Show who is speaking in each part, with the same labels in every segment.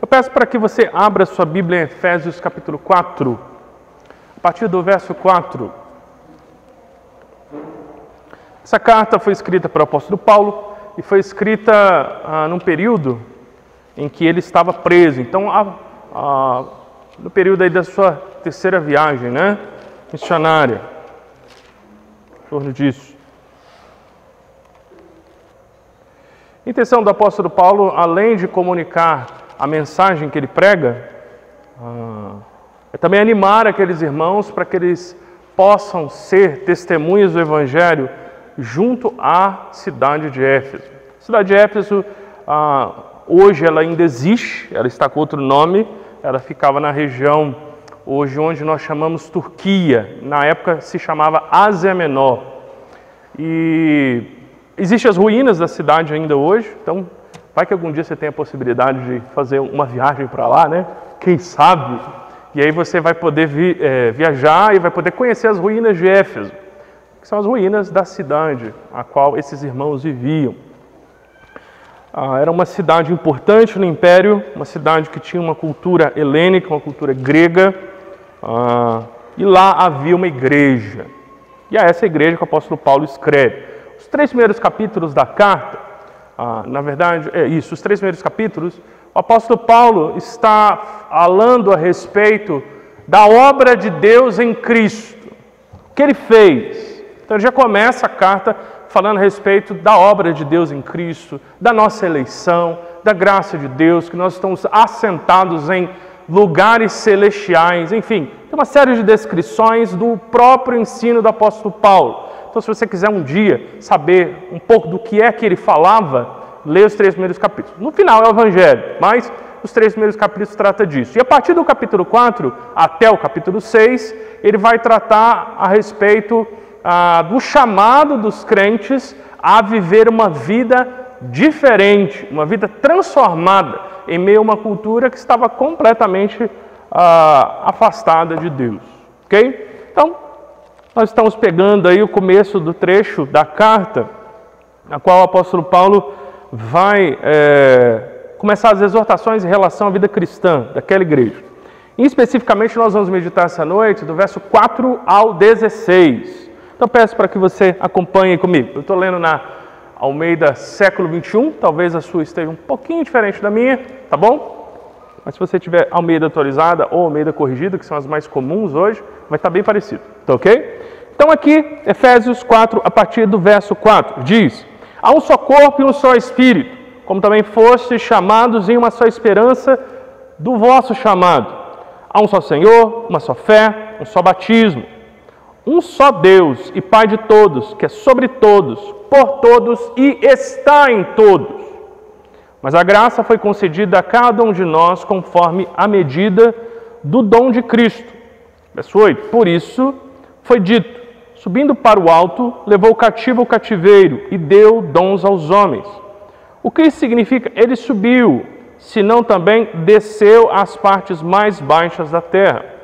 Speaker 1: peço para que você abra sua Bíblia em Efésios capítulo 4, a partir do verso 4. Essa carta foi escrita pelo apóstolo Paulo e foi escrita num período em que ele estava preso. Então, no período aí da sua terceira viagem, né, missionária, em torno disso. A intenção do apóstolo Paulo, além de comunicar a mensagem que ele prega, é também animar aqueles irmãos para que eles possam ser testemunhas do Evangelho junto à cidade de Éfeso. A cidade de Éfeso, hoje ela ainda existe, ela está com outro nome, ela ficava na região hoje onde nós chamamos Turquia, na época se chamava Ásia Menor. E existem as ruínas da cidade ainda hoje, então vai que algum dia você tenha a possibilidade de fazer uma viagem para lá, né? Quem sabe? E aí você vai poder viajar e vai poder conhecer as ruínas de Éfeso, que são as ruínas da cidade a qual esses irmãos viviam. Era uma cidade importante no Império, uma cidade que tinha uma cultura helênica, uma cultura grega, e lá havia uma igreja. E é essa igreja que o apóstolo Paulo escreve. Os 3 primeiros capítulos da carta, na verdade, os 3 primeiros capítulos, o apóstolo Paulo está falando a respeito da obra de Deus em Cristo. O que ele fez? Então ele já começa a carta falando a respeito da obra de Deus em Cristo, da nossa eleição, da graça de Deus, que nós estamos assentados em lugares celestiais, enfim, tem uma série de descrições do próprio ensino do apóstolo Paulo. Então, se você quiser um dia saber um pouco do que é que ele falava, leia os 3 primeiros capítulos. No final é o Evangelho, mas os 3 primeiros capítulos tratam disso. E a partir do capítulo 4 até o capítulo 6, ele vai tratar a respeito do chamado dos crentes a viver uma vida diferente, uma vida transformada em meio a uma cultura que estava completamente afastada de Deus. Ok? Então, nós estamos pegando aí o começo do trecho da carta, na qual o apóstolo Paulo vai começar as exortações em relação à vida cristã daquela igreja. E, especificamente, nós vamos meditar essa noite do verso 4 ao 16. Então, peço para que você acompanhe comigo. Eu estou lendo na Almeida século 21, talvez a sua esteja um pouquinho diferente da minha, tá bom? Mas se você tiver Almeida atualizada ou Almeida corrigida, que são as mais comuns hoje, vai estar bem parecido, tá ok? Então aqui, Efésios 4, a partir do verso 4, diz: há um só corpo e um só Espírito, como também fostes chamados em uma só esperança do vosso chamado. Há um só Senhor, uma só fé, um só batismo. Um só Deus e Pai de todos, que é sobre todos, por todos e está em todos. Mas a graça foi concedida a cada um de nós conforme a medida do dom de Cristo. Verso 8. Por isso foi dito: subindo para o alto, levou o cativo ao cativeiro e deu dons aos homens. O que isso significa? Ele subiu, senão também desceu às partes mais baixas da terra.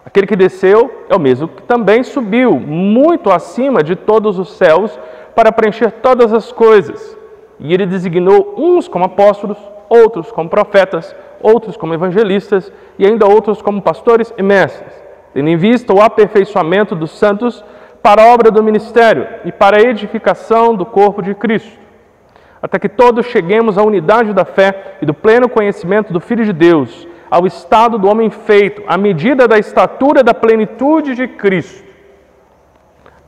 Speaker 1: Aquele que desceu é o mesmo que também subiu, muito acima de todos os céus, para preencher todas as coisas. E ele designou uns como apóstolos, outros como profetas, outros como evangelistas e ainda outros como pastores e mestres, tendo em vista o aperfeiçoamento dos santos para a obra do ministério e para a edificação do corpo de Cristo, até que todos cheguemos à unidade da fé e do pleno conhecimento do Filho de Deus, ao estado do homem feito, à medida da estatura da plenitude de Cristo,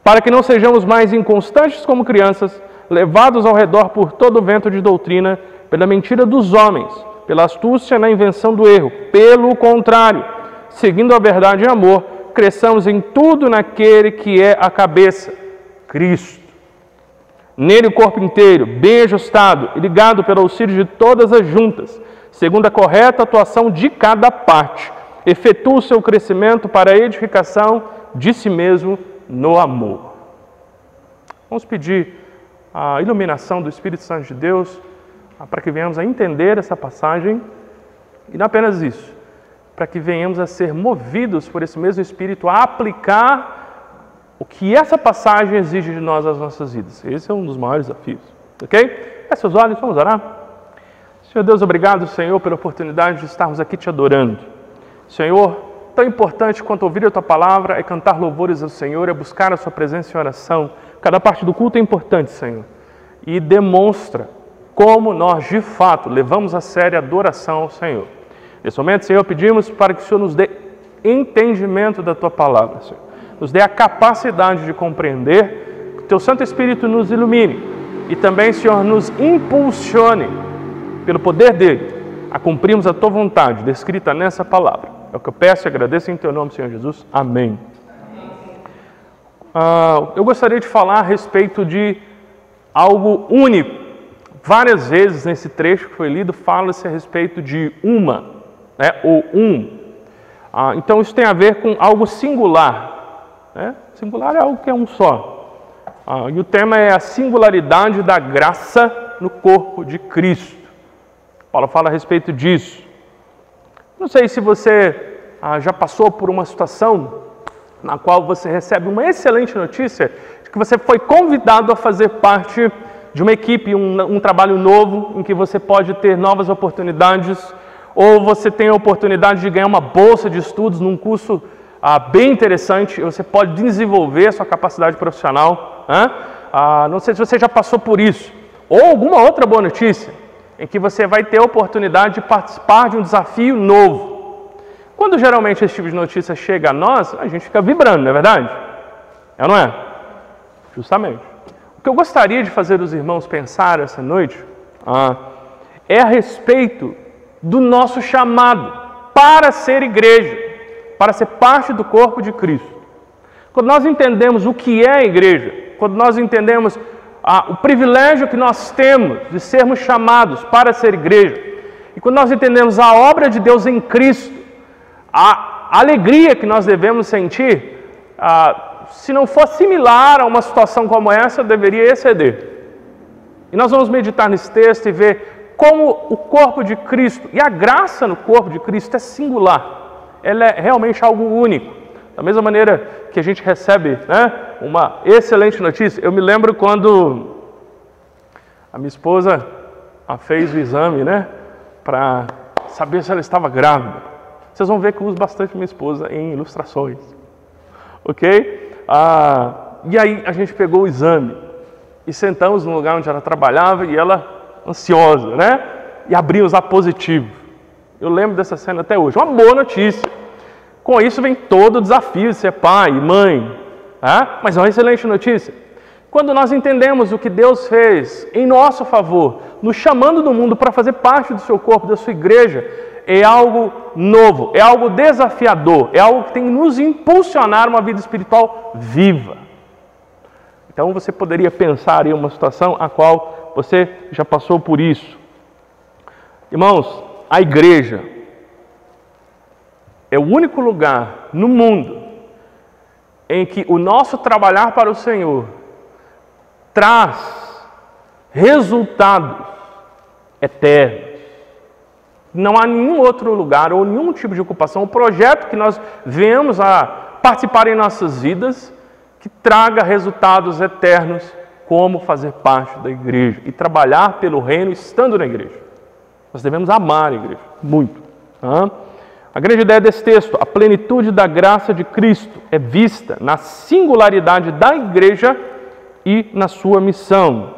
Speaker 1: para que não sejamos mais inconstantes como crianças, levados ao redor por todo o vento de doutrina, pela mentira dos homens, pela astúcia na invenção do erro. Pelo contrário, seguindo a verdade em amor, cresçamos em tudo naquele que é a cabeça, Cristo. Nele o corpo inteiro, bem ajustado e ligado pelo auxílio de todas as juntas, segundo a correta atuação de cada parte, efetua o seu crescimento para a edificação de si mesmo no amor. Vamos pedir a iluminação do Espírito Santo de Deus para que venhamos a entender essa passagem e não apenas isso, para que venhamos a ser movidos por esse mesmo Espírito a aplicar o que essa passagem exige de nós às nossas vidas. Esse é um dos maiores desafios, ok? Feche seus olhos, vamos orar. Senhor Deus, obrigado, Senhor, pela oportunidade de estarmos aqui te adorando. Senhor, tão importante quanto ouvir a Tua palavra é cantar louvores ao Senhor, é buscar a Sua presença em oração. Cada parte do culto é importante, Senhor, e demonstra como nós, de fato, levamos a sério a adoração ao Senhor. Nesse momento, Senhor, pedimos para que o Senhor nos dê entendimento da Tua palavra, Senhor. Nos dê a capacidade de compreender, que o Teu Santo Espírito nos ilumine e também, Senhor, nos impulsione, pelo poder dele, a cumprirmos a Tua vontade, descrita nessa palavra. É o que eu peço e agradeço em Teu nome, Senhor Jesus. Amém. Eu gostaria de falar a respeito de algo único. Várias vezes nesse trecho que foi lido, fala-se a respeito de uma, né, ou um. Então isso tem a ver com algo singular. Né? Singular é algo que é um só. E o tema é a singularidade da graça no corpo de Cristo. Paulo fala a respeito disso. Não sei se você já passou por uma situação na qual você recebe uma excelente notícia de que você foi convidado a fazer parte de uma equipe, um trabalho novo, em que você pode ter novas oportunidades, ou você tem a oportunidade de ganhar uma bolsa de estudos num curso bem interessante, você pode desenvolver a sua capacidade profissional. Não sei se você já passou por isso. Ou alguma outra boa notícia, em que você vai ter a oportunidade de participar de um desafio novo. Quando geralmente esse tipo de notícia chega a nós, a gente fica vibrando, não é verdade? É ou não é? Justamente. O que eu gostaria de fazer os irmãos pensar essa noite é a respeito do nosso chamado para ser igreja, para ser parte do corpo de Cristo. Quando nós entendemos o que é a igreja, quando nós entendemos o privilégio que nós temos de sermos chamados para ser igreja, e quando nós entendemos a obra de Deus em Cristo, a alegria que nós devemos sentir, se não for similar a uma situação como essa, deveria exceder. E nós vamos meditar nesse texto e ver como o corpo de Cristo, e a graça no corpo de Cristo é singular, ela é realmente algo único. Da mesma maneira que a gente recebe, né, uma excelente notícia. Eu me lembro quando a minha esposa fez o exame, né, para saber se ela estava grávida. Vocês vão ver que eu uso bastante minha esposa em ilustrações. Ok? E aí a gente pegou o exame e sentamos no lugar onde ela trabalhava e ela ansiosa, né? E abrimos lá positivo. Eu lembro dessa cena até hoje. Uma boa notícia. Com isso vem todo o desafio de ser pai e mãe. Mas é uma excelente notícia. Quando nós entendemos o que Deus fez em nosso favor, nos chamando do mundo para fazer parte do seu corpo, da sua igreja, é algo novo, é algo desafiador, é algo que tem que nos impulsionar uma vida espiritual viva. Então você poderia pensar em uma situação a qual você já passou por isso. Irmãos, a igreja é o único lugar no mundo em que o nosso trabalhar para o Senhor traz resultados eternos. Não há nenhum outro lugar ou nenhum tipo de ocupação, um projeto que nós venhamos a participar em nossas vidas que traga resultados eternos, como fazer parte da igreja e trabalhar pelo reino estando na igreja. Nós devemos amar a igreja, muito. A grande ideia desse texto, a plenitude da graça de Cristo, é vista na singularidade da igreja e na sua missão.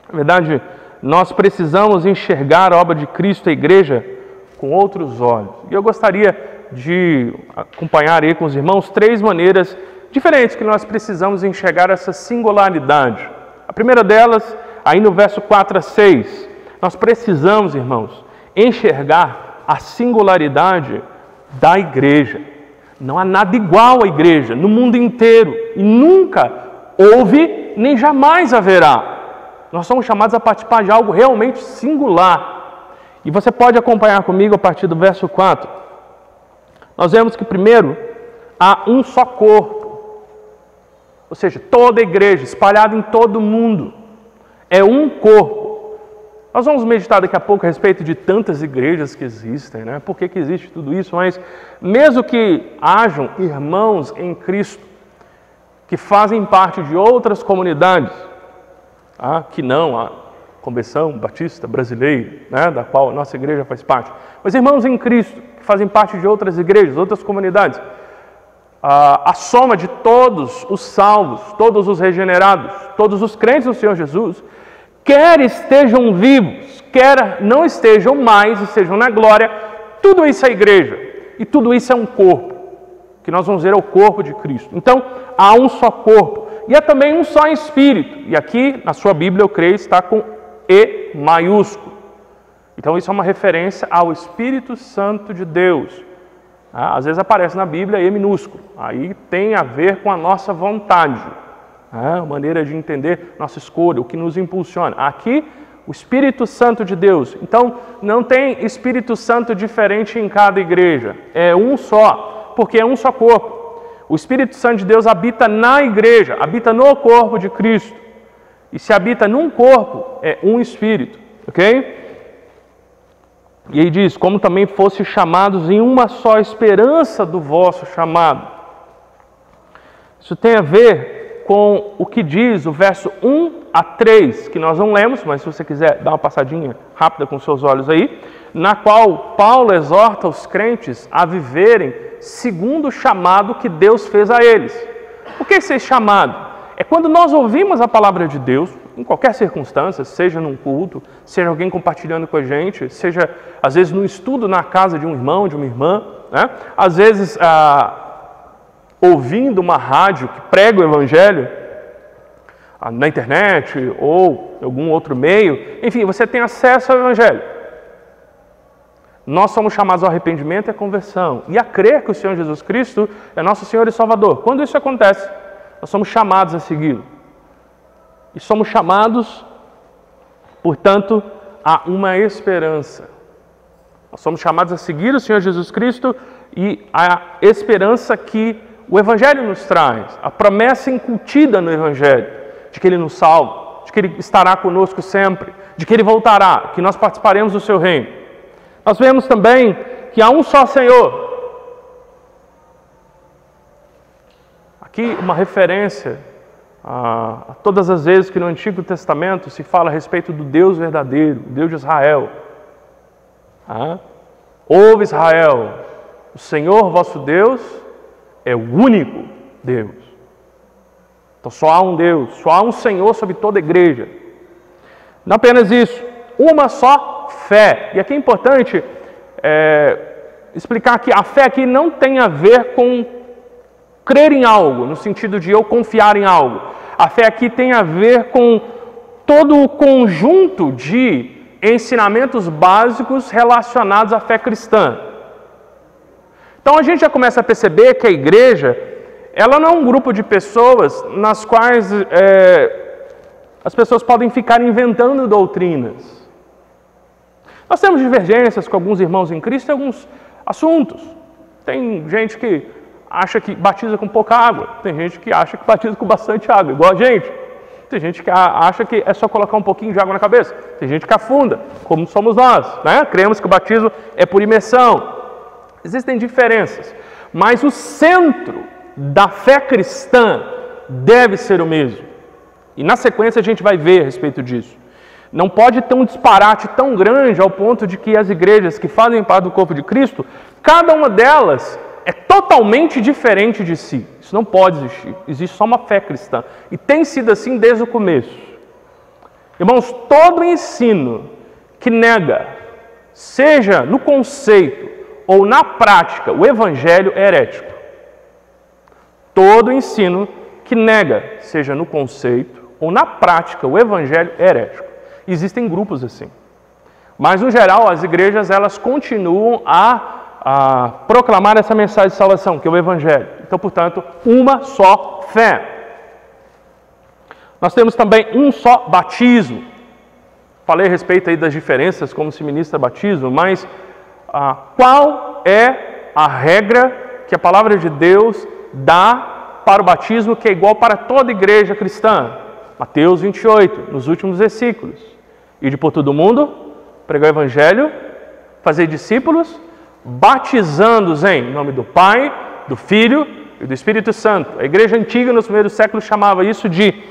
Speaker 1: Na verdade, nós precisamos enxergar a obra de Cristo, a igreja, com outros olhos. E eu gostaria de acompanhar aí com os irmãos 3 maneiras diferentes que nós precisamos enxergar essa singularidade. A primeira delas, aí no verso 4 a 6, nós precisamos, irmãos, enxergar a singularidade da igreja. Não há nada igual à igreja no mundo inteiro e nunca houve nem jamais haverá. Nós somos chamados a participar de algo realmente singular. E você pode acompanhar comigo a partir do verso 4. Nós vemos que primeiro há um só corpo. Ou seja, toda a igreja espalhada em todo o mundo é um corpo. Nós vamos meditar daqui a pouco a respeito de tantas igrejas que existem, né? Por que existe tudo isso? Mas mesmo que hajam irmãos em Cristo que fazem parte de outras comunidades, que não Convenção Batista Brasileira, né, da qual a nossa igreja faz parte, mas irmãos em Cristo, que fazem parte de outras igrejas, outras comunidades. A soma de todos os salvos, todos os regenerados, todos os crentes no Senhor Jesus, quer estejam vivos, quer não estejam mais e estejam na glória, tudo isso é igreja, e tudo isso é um corpo, que nós vamos ver é o corpo de Cristo. Então, há um só corpo, e há também um só Espírito, e aqui na sua Bíblia, eu creio, está com E maiúsculo. Então, isso é uma referência ao Espírito Santo de Deus. Às vezes aparece na Bíblia E minúsculo, aí tem a ver com a nossa vontade, a maneira de entender nossa escolha, o que nos impulsiona. Aqui, o Espírito Santo de Deus. Então, não tem Espírito Santo diferente em cada igreja, é um só, porque é um só corpo. O Espírito Santo de Deus habita na igreja, habita no corpo de Cristo. E se habita num corpo, é um Espírito, ok? E aí diz, como também fosse chamados em uma só esperança do vosso chamado. Isso tem a ver com o que diz o verso 1 a 3, que nós não lemos, mas se você quiser dar uma passadinha rápida com seus olhos aí, na qual Paulo exorta os crentes a viverem segundo o chamado que Deus fez a eles. O que é esse chamado? É quando nós ouvimos a palavra de Deus, em qualquer circunstância, seja num culto, seja alguém compartilhando com a gente, seja às vezes no estudo na casa de um irmão, de uma irmã, né? Às vezes ouvindo uma rádio que prega o Evangelho, na internet ou algum outro meio, enfim, você tem acesso ao Evangelho. Nós somos chamados ao arrependimento e à conversão, e a crer que o Senhor Jesus Cristo é nosso Senhor e Salvador. Quando isso acontece, nós somos chamados a segui-lo. E somos chamados, portanto, a uma esperança. Nós somos chamados a seguir o Senhor Jesus Cristo e a esperança que o Evangelho nos traz, a promessa incutida no Evangelho, de que Ele nos salva, de que Ele estará conosco sempre, de que Ele voltará, que nós participaremos do Seu reino. Nós vemos também que há um só Senhor. Aqui uma referência a todas as vezes que no Antigo Testamento se fala a respeito do Deus verdadeiro, o Deus de Israel. Ouve Israel, o Senhor vosso Deus é o único Deus. Então só há um Deus, só há um Senhor sobre toda a igreja. Não apenas isso, uma só fé. E aqui é importante explicar que a fé aqui não tem a ver com crer em algo, no sentido de eu confiar em algo. A fé aqui tem a ver com todo o conjunto de ensinamentos básicos relacionados à fé cristã. Então a gente já começa a perceber que a igreja, ela não é um grupo de pessoas nas quais as pessoas podem ficar inventando doutrinas. Nós temos divergências com alguns irmãos em Cristo em alguns assuntos. Tem gente que acha que batiza com pouca água, tem gente que acha que batiza com bastante água, igual a gente. Tem gente que acha que é só colocar um pouquinho de água na cabeça, tem gente que afunda, como somos nós, né? Cremos que o batismo é por imersão. Existem diferenças, mas o centro da fé cristã deve ser o mesmo. E na sequência a gente vai ver a respeito disso. Não pode ter um disparate tão grande ao ponto de que as igrejas que fazem parte do corpo de Cristo, cada uma delas é totalmente diferente de si. Isso não pode existir. Existe só uma fé cristã. E tem sido assim desde o começo. Irmãos, todo ensino que nega, seja no conceito ou na prática, o Evangelho é herético. Todo ensino que nega, seja no conceito ou na prática, o Evangelho é herético. Existem grupos assim. Mas, no geral, as igrejas elas continuam a proclamar essa mensagem de salvação, que é o Evangelho. Então, portanto, uma só fé. Nós temos também um só batismo. Falei a respeito aí das diferenças, como se ministra batismo, mas qual é a regra que a palavra de Deus dá para o batismo, que é igual para toda igreja cristã? Mateus 28, nos últimos versículos. Ide por todo mundo, pregar o Evangelho, fazer discípulos, batizando-os em nome do Pai, do Filho e do Espírito Santo. A igreja antiga, nos primeiros séculos, chamava isso de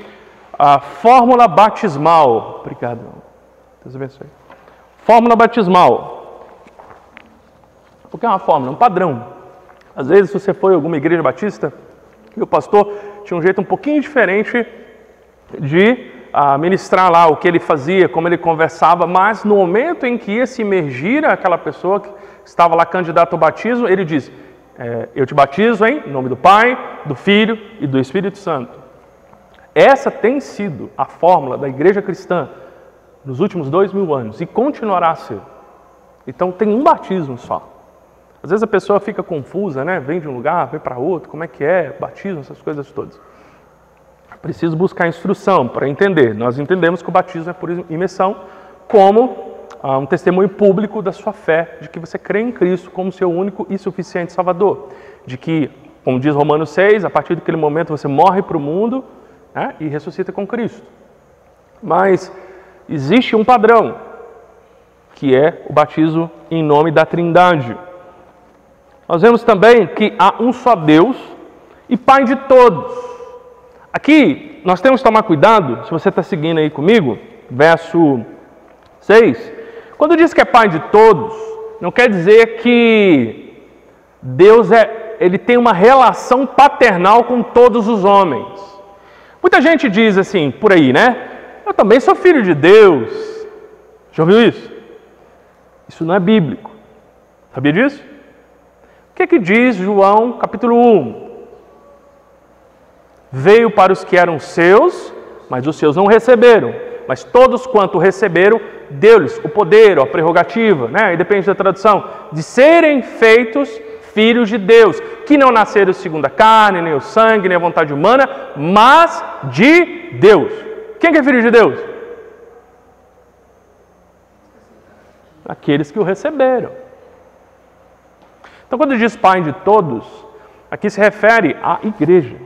Speaker 1: fórmula batismal. Obrigado. Deus abençoe. Fórmula batismal. O que é uma fórmula? Um padrão. Às vezes, se você foi em alguma igreja batista, e o pastor tinha um jeito um pouquinho diferente de ministrar lá o que ele fazia, como ele conversava, mas no momento em que ia se imergir aquela pessoa que estava lá candidata ao batismo, ele diz, eu te batizo em nome do Pai, do Filho e do Espírito Santo. Essa tem sido a fórmula da igreja cristã nos últimos 2000 anos e continuará a ser. Então tem um batismo só. Às vezes a pessoa fica confusa, né? Vem de um lugar, vem para outro, como é que é, batismo, essas coisas todas. Preciso buscar instrução para entender. Nós entendemos que o batismo é por imersão como um testemunho público da sua fé, de que você crê em Cristo como seu único e suficiente Salvador. De que, como diz Romanos 6, a partir daquele momento você morre para o mundo, né, e ressuscita com Cristo. Mas existe um padrão, que é o batismo em nome da Trindade. Nós vemos também que há um só Deus e Pai de todos. Aqui, nós temos que tomar cuidado, se você está seguindo aí comigo, verso 6. Quando diz que é Pai de todos, não quer dizer que Deus ele tem uma relação paternal com todos os homens. Muita gente diz assim, por aí, né? Eu também sou filho de Deus. Já ouviu isso? Isso não é bíblico. Sabia disso? O que diz João capítulo 1? Veio para os que eram seus, mas os seus não receberam. Mas todos quanto receberam, deu-lhes o poder, a prerrogativa, né? E depende da tradução, de serem feitos filhos de Deus, que não nasceram segundo a carne, nem o sangue, nem a vontade humana, mas de Deus. Quem é filho de Deus? Aqueles que o receberam. Então, quando diz Pai de todos, aqui se refere à igreja.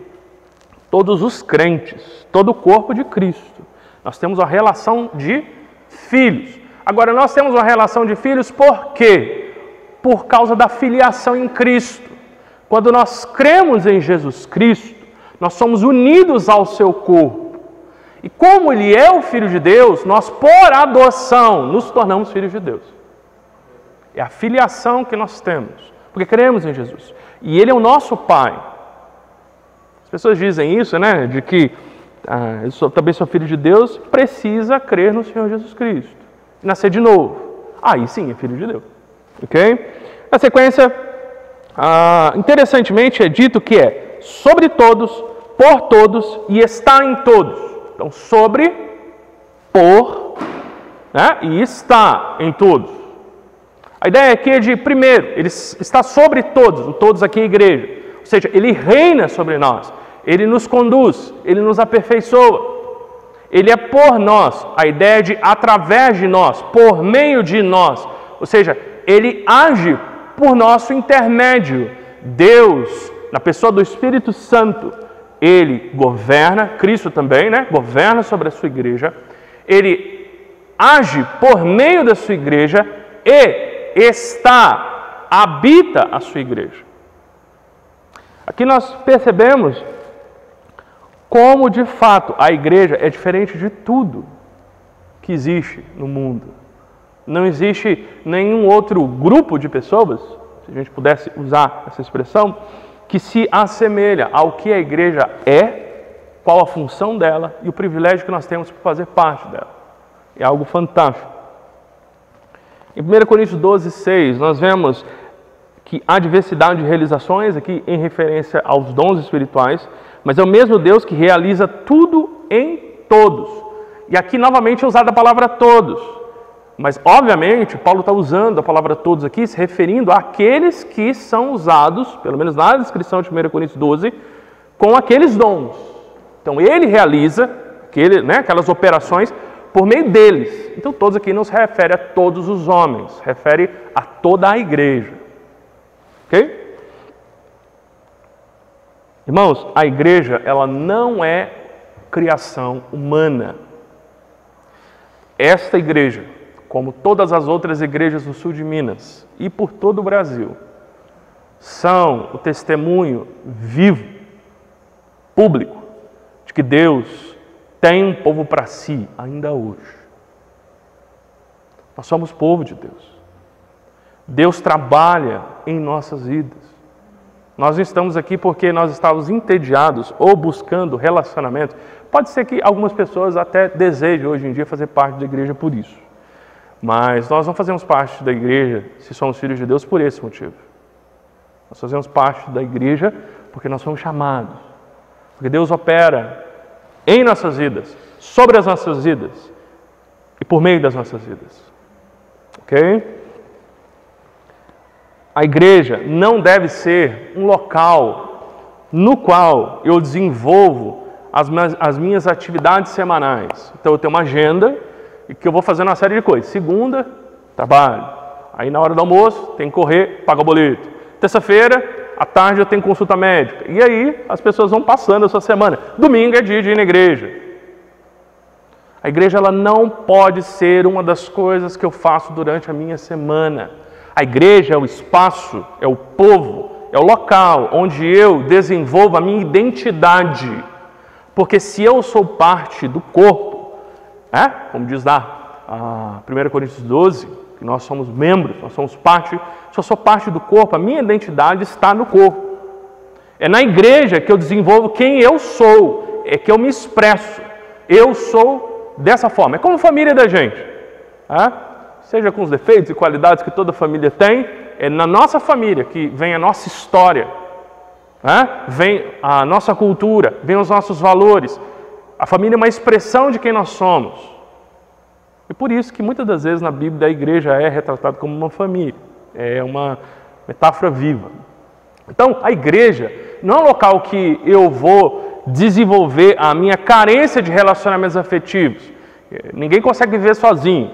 Speaker 1: Todos os crentes, todo o corpo de Cristo. Nós temos uma relação de filhos. Agora, nós temos uma relação de filhos por quê? Por causa da filiação em Cristo. Quando nós cremos em Jesus Cristo, nós somos unidos ao seu corpo. E como Ele é o Filho de Deus, nós, por adoção, nos tornamos filhos de Deus. É a filiação que nós temos, porque cremos em Jesus. E Ele é o nosso Pai. As pessoas dizem isso, né? De que eu também sou filho de Deus, precisa crer no Senhor Jesus Cristo. Nascer de novo. Aí sim é filho de Deus. Ok? Na sequência, interessantemente é dito que é sobre todos, por todos e está em todos. Então, sobre, por, né? E está em todos. A ideia aqui é de, primeiro, Ele está sobre todos, o todos aqui é a igreja. Ou seja, Ele reina sobre nós, Ele nos conduz, Ele nos aperfeiçoa. Ele é por nós, a ideia de através de nós, por meio de nós. Ou seja, Ele age por nosso intermédio. Deus, na pessoa do Espírito Santo, Ele governa, Cristo também, né? Governa sobre a sua igreja. Ele age por meio da sua igreja e habita a sua igreja. Aqui nós percebemos como, de fato, a igreja é diferente de tudo que existe no mundo. Não existe nenhum outro grupo de pessoas, se a gente pudesse usar essa expressão, que se assemelha ao que a igreja é, qual a função dela e o privilégio que nós temos por fazer parte dela. É algo fantástico. Em 1 Coríntios 12, 6, nós vemos que há diversidade de realizações, aqui em referência aos dons espirituais, mas é o mesmo Deus que realiza tudo em todos. E aqui novamente é usada a palavra todos. Mas, obviamente, Paulo está usando a palavra todos aqui, se referindo àqueles que são usados, pelo menos na descrição de 1 Coríntios 12, com aqueles dons. Então, ele realiza aquelas operações por meio deles. Então, todos aqui não se refere a todos os homens, se refere a toda a igreja. Ok? Irmãos, a igreja, ela não é criação humana. Esta igreja, como todas as outras igrejas no sul de Minas e por todo o Brasil, são o testemunho vivo, público, de que Deus tem um povo para si ainda hoje. Nós somos povo de Deus. Deus trabalha em nossas vidas. Nós não estamos aqui porque nós estávamos entediados ou buscando relacionamento. Pode ser que algumas pessoas até desejem hoje em dia fazer parte da igreja por isso. Mas nós não fazemos parte da igreja, se somos filhos de Deus, por esse motivo. Nós fazemos parte da igreja porque nós somos chamados. Porque Deus opera em nossas vidas, sobre as nossas vidas e por meio das nossas vidas. Ok? A igreja não deve ser um local no qual eu desenvolvo as minhas atividades semanais. Então eu tenho uma agenda e que eu vou fazendo uma série de coisas. Segunda, trabalho. Aí na hora do almoço, tem que correr, pagar o boleto. Terça-feira, à tarde eu tenho consulta médica. E aí as pessoas vão passando a sua semana. Domingo é dia de ir na igreja. A igreja ela não pode ser uma das coisas que eu faço durante a minha semana. A igreja é o espaço, é o povo, é o local onde eu desenvolvo a minha identidade. Porque se eu sou parte do corpo, como diz lá 1 Coríntios 12, que nós somos membros, nós somos parte, se eu sou parte do corpo, a minha identidade está no corpo. É na igreja que eu desenvolvo quem eu sou, é que eu me expresso. Eu sou dessa forma, é como a família da gente. Seja com os defeitos e qualidades que toda família tem, é na nossa família que vem a nossa história, vem a nossa cultura, vem os nossos valores. A família é uma expressão de quem nós somos. E por isso que muitas das vezes na Bíblia a igreja é retratada como uma família. É uma metáfora viva. Então, a igreja não é um local que eu vou desenvolver a minha carência de relacionamentos afetivos. Ninguém consegue viver sozinho.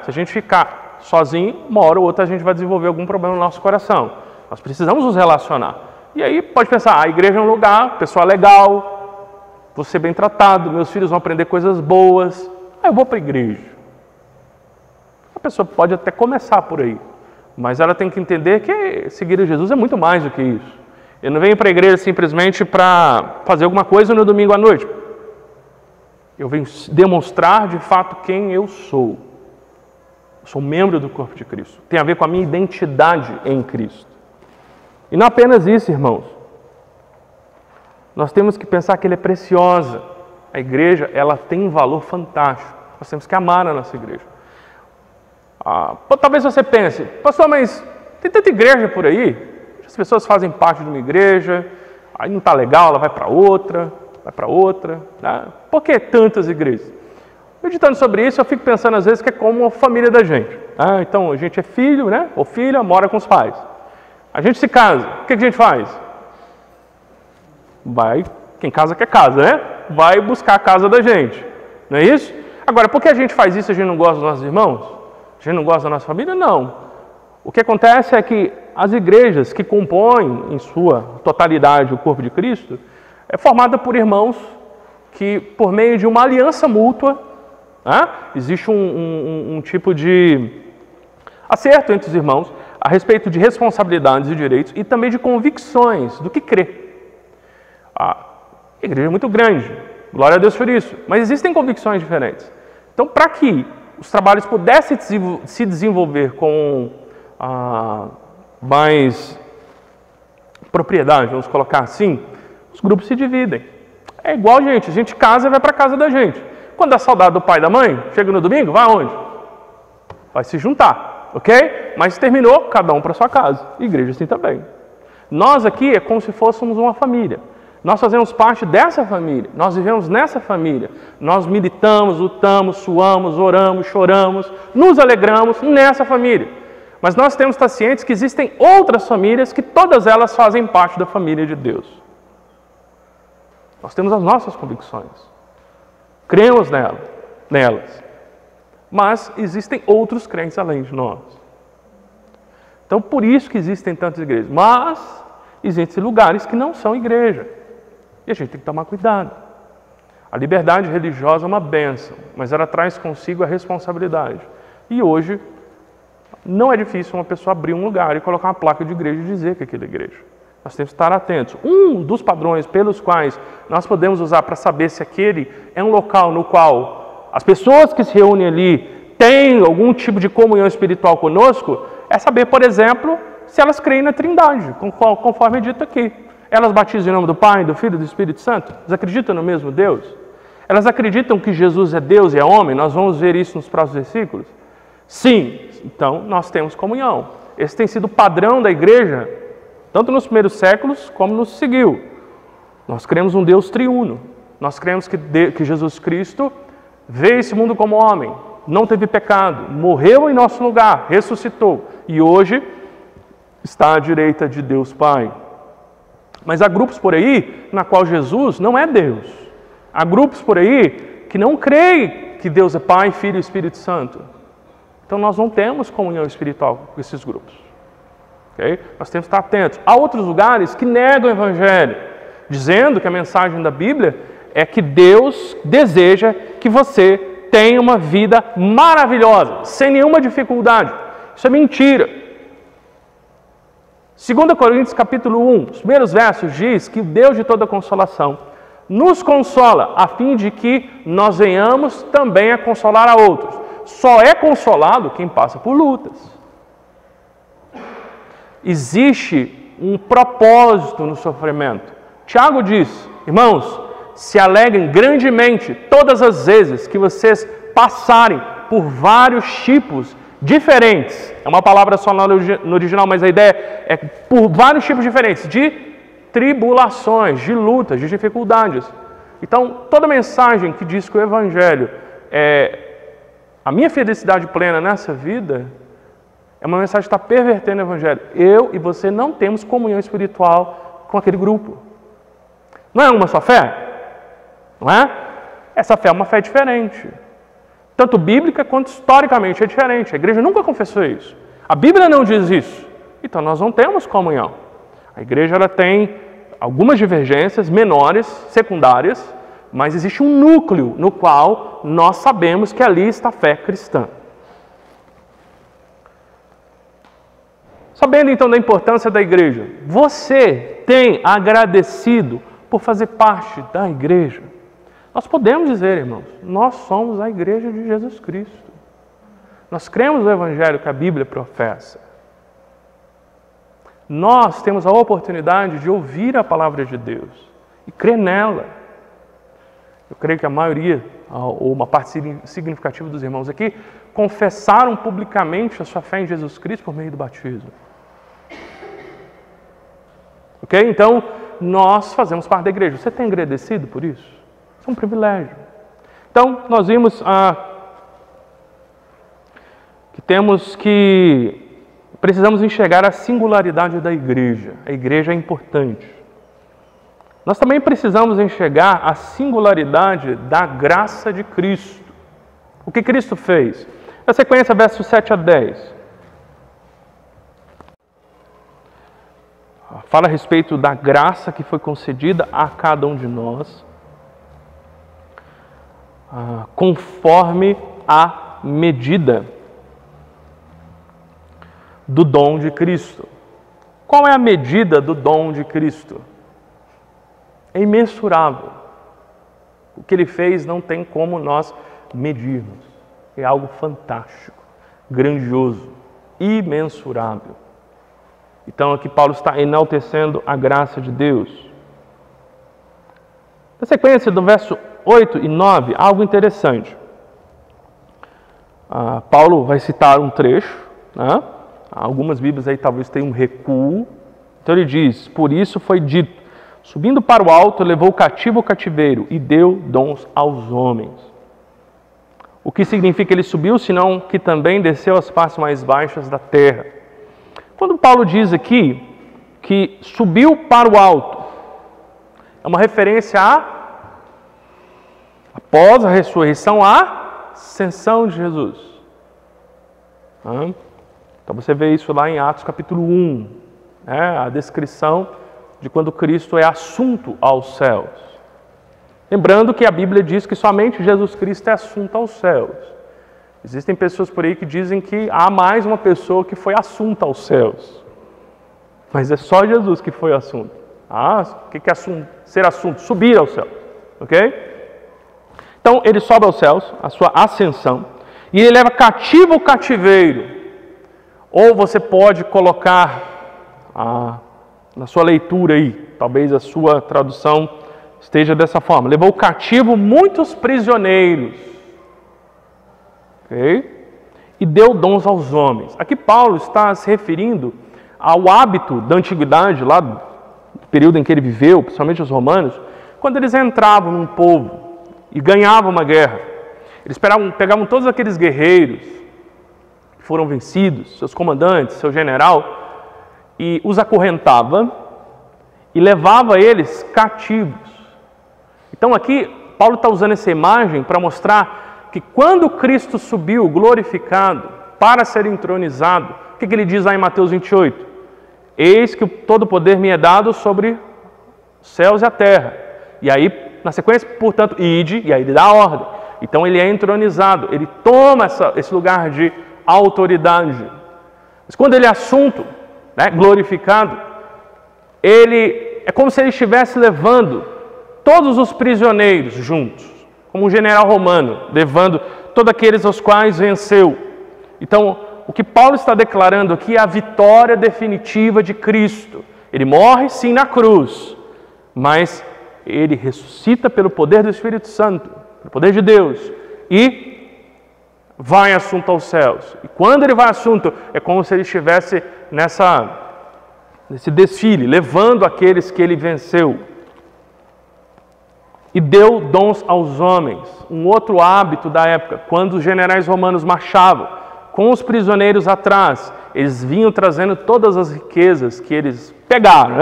Speaker 1: Se a gente ficar sozinho, uma hora ou outra a gente vai desenvolver algum problema no nosso coração. Nós precisamos nos relacionar. E aí pode pensar, a igreja é um lugar, pessoal legal, vou ser bem tratado, meus filhos vão aprender coisas boas. Eu vou para a igreja. A pessoa pode até começar por aí, mas ela tem que entender que seguir a Jesus é muito mais do que isso. Eu não venho para a igreja simplesmente para fazer alguma coisa no domingo à noite. Eu venho demonstrar de fato quem eu sou. Eu sou membro do corpo de Cristo. Tem a ver com a minha identidade em Cristo. E não apenas isso, irmãos. Nós temos que pensar que Ele é preciosa. A igreja, ela tem um valor fantástico. Nós temos que amar a nossa igreja. Talvez você pense, pastor, mas tem tanta igreja por aí. As pessoas fazem parte de uma igreja, aí não está legal, ela vai para outra. Por que tantas igrejas? Meditando sobre isso, eu fico pensando às vezes que é como a família da gente. Então, a gente é filho, ou filha, mora com os pais. A gente se casa, o que a gente faz? Quem casa quer casa, Vai buscar a casa da gente, não é isso? Agora, por que a gente faz isso e a gente não gosta dos nossos irmãos? A gente não gosta da nossa família? Não. O que acontece é que as igrejas que compõem em sua totalidade o corpo de Cristo é formada por irmãos que, por meio de uma aliança mútua, existe um tipo de acerto entre os irmãos a respeito de responsabilidades e direitos e também de convicções do que crê. A igreja é muito grande, glória a Deus por isso, mas existem convicções diferentes. Então, para que os trabalhos pudessem se desenvolver com mais propriedade, vamos colocar assim, os grupos se dividem. É igual, a gente casa e vai para a casa da gente. Quando dá saudade do pai e da mãe, chega no domingo, vai aonde? Vai se juntar, ok? Mas terminou, cada um para sua casa. Igreja assim também. Nós aqui é como se fôssemos uma família. Nós fazemos parte dessa família, nós vivemos nessa família. Nós militamos, lutamos, suamos, oramos, choramos, nos alegramos nessa família. Mas nós temos que estar cientes que existem outras famílias que todas elas fazem parte da família de Deus. Nós temos as nossas convicções, cremos nelas, mas existem outros crentes além de nós. Então, por isso que existem tantas igrejas, mas existem lugares que não são igreja, e a gente tem que tomar cuidado. A liberdade religiosa é uma bênção, mas ela traz consigo a responsabilidade. E hoje, não é difícil uma pessoa abrir um lugar e colocar uma placa de igreja e dizer que aquilo é igreja. Nós temos que estar atentos. Um dos padrões pelos quais nós podemos usar para saber se aquele é um local no qual as pessoas que se reúnem ali têm algum tipo de comunhão espiritual conosco é saber, por exemplo, se elas creem na Trindade, conforme é dito aqui. Elas batizam em nome do Pai, do Filho e do Espírito Santo? Elas acreditam no mesmo Deus? Elas acreditam que Jesus é Deus e é homem? Nós vamos ver isso nos próximos versículos. Sim, então nós temos comunhão. Esse tem sido o padrão da igreja, tanto nos primeiros séculos como nos seguiu. Nós cremos um Deus triuno. Nós cremos que Jesus Cristo veio esse mundo como homem, não teve pecado, morreu em nosso lugar, ressuscitou e hoje está à direita de Deus Pai. Mas há grupos por aí na qual Jesus não é Deus. Há grupos por aí que não creem que Deus é Pai, Filho e Espírito Santo. Então nós não temos comunhão espiritual com esses grupos. Okay? Nós temos que estar atentos. Há outros lugares que negam o Evangelho, dizendo que a mensagem da Bíblia é que Deus deseja que você tenha uma vida maravilhosa, sem nenhuma dificuldade. Isso é mentira. 2 Coríntios capítulo 1, os primeiros versos diz que o Deus de toda consolação nos consola, a fim de que nós venhamos também a consolar a outros. Só é consolado quem passa por lutas. Existe um propósito no sofrimento. Tiago diz, irmãos, se alegrem grandemente todas as vezes que vocês passarem por vários tipos diferentes. É uma palavra só no original, mas a ideia é por vários tipos diferentes de tribulações, de lutas, de dificuldades. Então, toda mensagem que diz que o Evangelho é a minha felicidade plena nessa vida, é uma mensagem que está pervertendo o Evangelho. Eu e você não temos comunhão espiritual com aquele grupo. Não é uma só fé? Não é? Essa fé é uma fé diferente. Tanto bíblica quanto historicamente é diferente. A igreja nunca confessou isso. A Bíblia não diz isso. Então nós não temos comunhão. A igreja ela tem algumas divergências menores, secundárias, mas existe um núcleo no qual nós sabemos que ali está a fé cristã. Sabendo então da importância da igreja, você tem agradecido por fazer parte da igreja? Nós podemos dizer, irmãos, nós somos a igreja de Jesus Cristo. Nós cremos no Evangelho que a Bíblia professa. Nós temos a oportunidade de ouvir a palavra de Deus e crer nela. Eu creio que a maioria, ou uma parte significativa dos irmãos aqui, confessaram publicamente a sua fé em Jesus Cristo por meio do batismo. Ok? Então, nós fazemos parte da igreja. Você tem agradecido por isso? Isso é um privilégio. Então, nós vimos que precisamos enxergar a singularidade da igreja. A igreja é importante. Nós também precisamos enxergar a singularidade da graça de Cristo. O que Cristo fez? Na sequência, versos 7 a 10. Fala a respeito da graça que foi concedida a cada um de nós, conforme a medida do dom de Cristo. Qual é a medida do dom de Cristo? É imensurável. O que Ele fez não tem como nós medirmos. É algo fantástico, grandioso, imensurável. Então aqui Paulo está enaltecendo a graça de Deus. Na sequência do verso 8 e 9, algo interessante. Paulo vai citar um trecho, né? Algumas Bíblias aí talvez tenham um recuo. Então ele diz, por isso foi dito, subindo para o alto, levou o cativo ao cativeiro e deu dons aos homens. O que significa que ele subiu, senão que também desceu às partes mais baixas da terra. Quando Paulo diz aqui que subiu para o alto, é uma referência após a ressurreição, à ascensão de Jesus. Então você vê isso lá em Atos capítulo 1, a descrição de quando Cristo é assunto aos céus. Lembrando que a Bíblia diz que somente Jesus Cristo é assunto aos céus. Existem pessoas por aí que dizem que há mais uma pessoa que foi assunta aos céus. Mas é só Jesus que foi assunto. O que é assunto? Ser assunto? Subir aos céus. Ok? Então ele sobe aos céus, a sua ascensão. e ele leva cativo o cativeiro. Ou você pode colocar na sua leitura aí, talvez a sua tradução esteja dessa forma: levou cativo muitos prisioneiros, ok? E deu dons aos homens. Aqui Paulo está se referindo ao hábito da antiguidade, lá do período em que ele viveu, principalmente os romanos, quando eles entravam num povo e ganhavam uma guerra. Eles pegavam todos aqueles guerreiros que foram vencidos, seus comandantes, seu general, e os acorrentava e levava eles cativos. Então aqui Paulo está usando essa imagem para mostrar que quando Cristo subiu glorificado para ser entronizado, o que ele diz lá em Mateus 28? Eis que todo o poder me é dado sobre os céus e a terra. E aí, na sequência, portanto, ide, e aí ele dá a ordem. Então ele é entronizado, ele toma esse lugar de autoridade. Mas quando ele é assunto, glorificado, ele é como se ele estivesse levando todos os prisioneiros juntos, como um general romano, levando todos aqueles aos quais venceu. Então, o que Paulo está declarando aqui é a vitória definitiva de Cristo. Ele morre, sim, na cruz, mas ele ressuscita pelo poder do Espírito Santo, pelo poder de Deus, e vai assunto aos céus. E quando ele vai assunto, é como se ele estivesse nesse desfile, levando aqueles que ele venceu. E deu dons aos homens. Um outro hábito da época, quando os generais romanos marchavam com os prisioneiros atrás, eles vinham trazendo todas as riquezas que eles pegaram,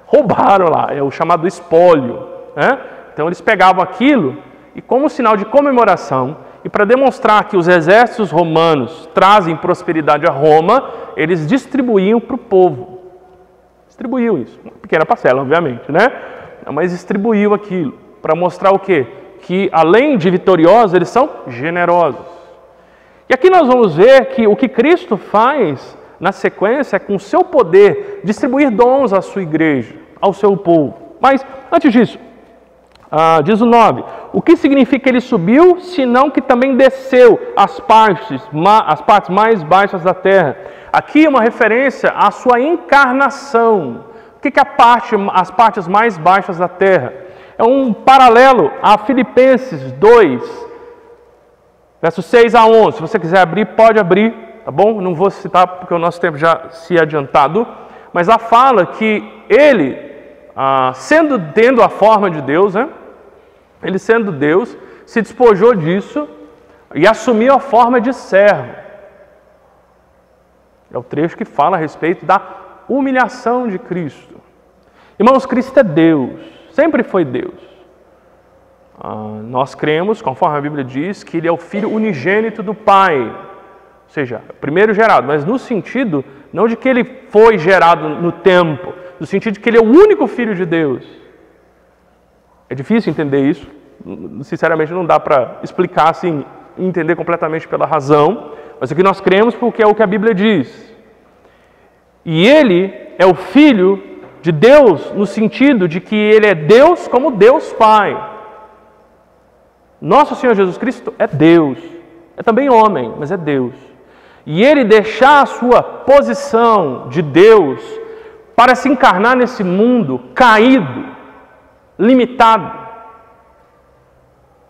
Speaker 1: roubaram lá, é o chamado espólio. Então eles pegavam aquilo e, como sinal de comemoração, e para demonstrar que os exércitos romanos trazem prosperidade a Roma, eles distribuíam para o povo. Distribuíam isso, uma pequena parcela, obviamente, mas distribuiu aquilo, para mostrar o quê? Que além de vitoriosos, eles são generosos. E aqui nós vamos ver que o que Cristo faz na sequência é, com o seu poder, distribuir dons à sua igreja, ao seu povo. Mas, antes disso, diz o 9, o que significa que ele subiu, senão que também desceu as partes mais baixas da terra? Aqui é uma referência à sua encarnação. O que é as partes mais baixas da terra? É um paralelo a Filipenses 2, versos 6 a 11. Se você quiser abrir, pode abrir, tá bom? Não vou citar porque o nosso tempo já se adiantado, mas lá fala que ele, tendo a forma de Deus, ele sendo Deus, se despojou disso e assumiu a forma de servo. É o trecho que fala a respeito da humilhação de Cristo. Irmãos, Cristo é Deus, sempre foi Deus. Nós cremos, conforme a Bíblia diz, que Ele é o Filho unigênito do Pai, ou seja, o primeiro gerado, mas no sentido, não de que Ele foi gerado no tempo, no sentido de que Ele é o único Filho de Deus. É difícil entender isso, sinceramente não dá para explicar assim, entender completamente pela razão, mas aqui nós cremos porque é o que a Bíblia diz. E Ele é o Filho de Deus no sentido de que Ele é Deus como Deus Pai. Nosso Senhor Jesus Cristo é Deus, é também homem, mas é Deus. E Ele deixar a sua posição de Deus para se encarnar nesse mundo caído, limitado,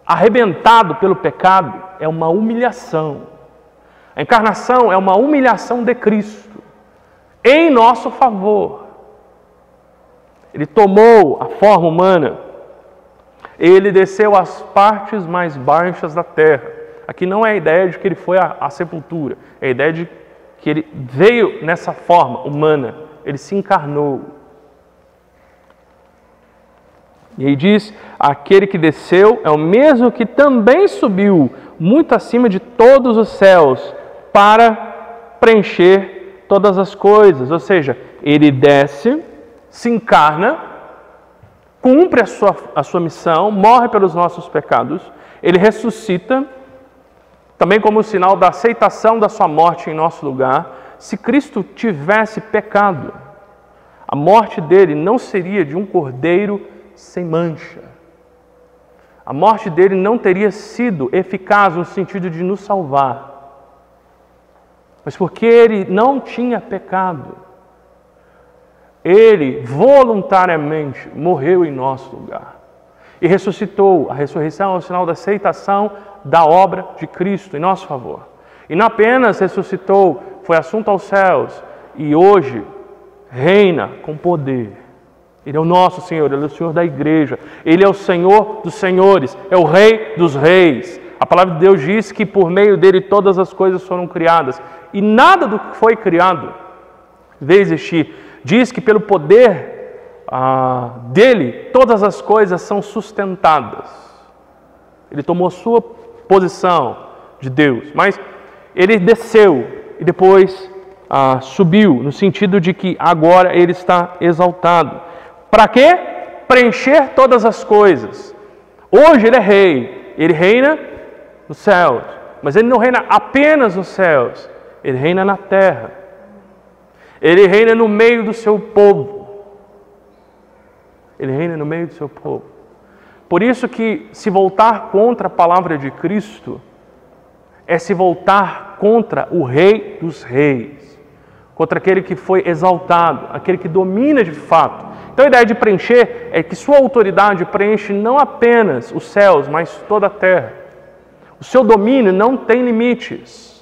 Speaker 1: arrebentado pelo pecado, é uma humilhação. A encarnação é uma humilhação de Cristo, em nosso favor. Ele tomou a forma humana, ele desceu às partes mais baixas da terra. Aqui não é a ideia de que ele foi à sepultura, é a ideia de que ele veio nessa forma humana, ele se encarnou. E aí diz, aquele que desceu é o mesmo que também subiu muito acima de todos os céus para preencher todas as coisas. Ou seja, ele desce, se encarna, cumpre a sua missão, morre pelos nossos pecados, ele ressuscita, também como sinal da aceitação da sua morte em nosso lugar. Se Cristo tivesse pecado, a morte dele não seria de um cordeiro sem mancha. a morte dele não teria sido eficaz no sentido de nos salvar, mas porque ele não tinha pecado. Ele voluntariamente morreu em nosso lugar e ressuscitou. A ressurreição é o sinal da aceitação da obra de Cristo em nosso favor. E não apenas ressuscitou, foi assunto aos céus e hoje reina com poder. Ele é o nosso Senhor, Ele é o Senhor da igreja, Ele é o Senhor dos senhores, é o Rei dos reis. A palavra de Deus diz que por meio dele todas as coisas foram criadas e nada do que foi criado veio existir. Diz que pelo poder dele todas as coisas são sustentadas. Ele tomou sua posição de Deus, mas ele desceu e depois subiu, no sentido de que agora ele está exaltado. Para quê? Preencher todas as coisas. Hoje ele é rei, ele reina nos céus, mas ele não reina apenas nos céus, ele reina na terra. Ele reina no meio do seu povo. Ele reina no meio do seu povo. Por isso que se voltar contra a palavra de Cristo é se voltar contra o Rei dos reis, contra aquele que foi exaltado, aquele que domina de fato. Então a ideia de preencher é que sua autoridade preenche não apenas os céus, mas toda a terra. O seu domínio não tem limites.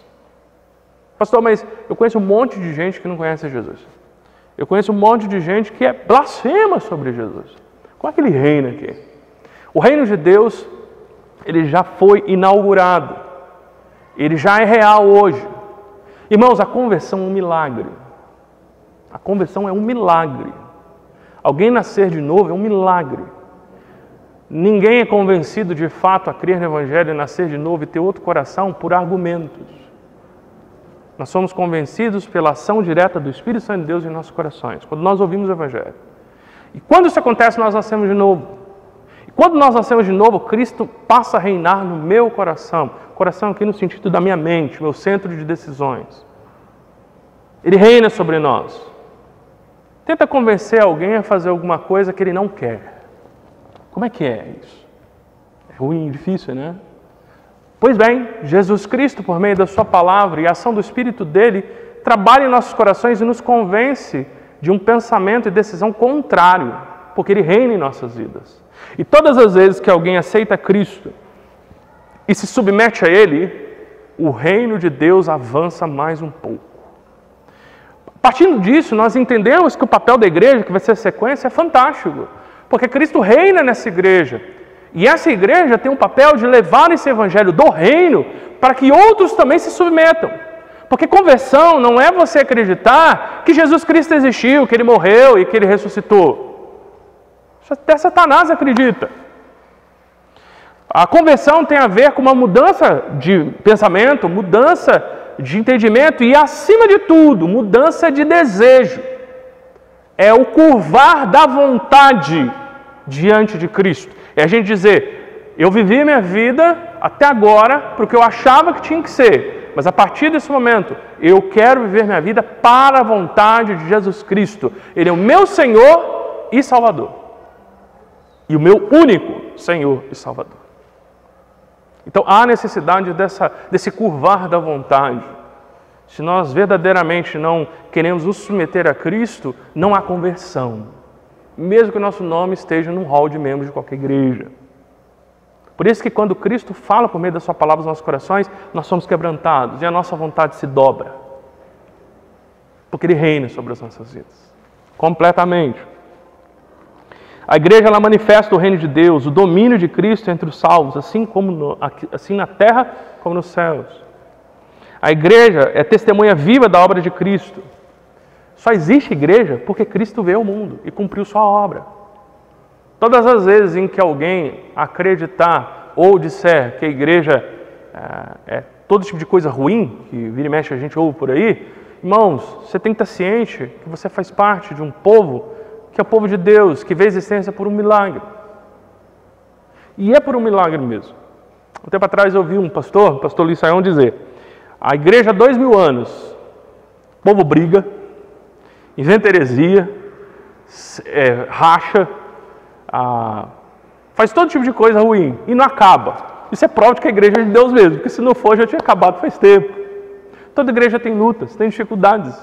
Speaker 1: Pastor, mas eu conheço um monte de gente que não conhece Jesus. Eu conheço um monte de gente que é blasfema sobre Jesus. Como é que ele reina aqui? O reino de Deus, ele já foi inaugurado. Ele já é real hoje. Irmãos, a conversão é um milagre. A conversão é um milagre. Alguém nascer de novo é um milagre. Ninguém é convencido de fato a crer no Evangelho, nascer de novo e ter outro coração por argumentos. Nós somos convencidos pela ação direta do Espírito Santo de Deus em nossos corações, quando nós ouvimos o Evangelho. E quando isso acontece, nós nascemos de novo. E quando nós nascemos de novo, Cristo passa a reinar no meu coração. Coração aqui no sentido da minha mente, meu centro de decisões. Ele reina sobre nós. Tenta convencer alguém a fazer alguma coisa que ele não quer. Como é que é isso? É ruim, difícil, né? Pois bem, Jesus Cristo, por meio da sua palavra e a ação do Espírito dele, trabalha em nossos corações e nos convence de um pensamento e decisão contrário, porque ele reina em nossas vidas. E todas as vezes que alguém aceita Cristo e se submete a ele, o reino de Deus avança mais um pouco. Partindo disso, nós entendemos que o papel da igreja, que vai ser a sequência, é fantástico, porque Cristo reina nessa igreja. E essa igreja tem um papel de levar esse evangelho do reino para que outros também se submetam. Porque conversão não é você acreditar que Jesus Cristo existiu, que Ele morreu e que Ele ressuscitou. Até Satanás acredita. A conversão tem a ver com uma mudança de pensamento, mudança de entendimento e, acima de tudo, mudança de desejo. É o curvar da vontade diante de Cristo. É a gente dizer, eu vivi minha vida até agora porque eu achava que tinha que ser, mas a partir desse momento, eu quero viver minha vida para a vontade de Jesus Cristo. Ele é o meu Senhor e Salvador. E o meu único Senhor e Salvador. Então há necessidade desse curvar da vontade. Se nós verdadeiramente não queremos nos submeter a Cristo, não há conversão. Mesmo que o nosso nome esteja num hall de membros de qualquer igreja. Por isso que quando Cristo fala por meio da sua palavra nos nossos corações, nós somos quebrantados e a nossa vontade se dobra. Porque Ele reina sobre as nossas vidas. Completamente. A igreja ela manifesta o reino de Deus, o domínio de Cristo entre os salvos, assim na terra como nos céus. A igreja é testemunha viva da obra de Cristo. Só existe igreja porque Cristo veio ao mundo e cumpriu sua obra. Todas as vezes em que alguém acreditar ou disser que a igreja é todo tipo de coisa ruim, que vira e mexe a gente ouve por aí, irmãos, você tem que estar ciente que você faz parte de um povo que é o povo de Deus, que veio à existência por um milagre. E é por um milagre mesmo. Um tempo atrás eu ouvi um pastor, o pastor Luiz Saião, dizer: a igreja há 2000 anos, o povo briga, inventa heresia, racha, faz todo tipo de coisa ruim e não acaba. Isso é prova de que a igreja é de Deus mesmo, porque se não for, já tinha acabado faz tempo. Toda igreja tem lutas, tem dificuldades,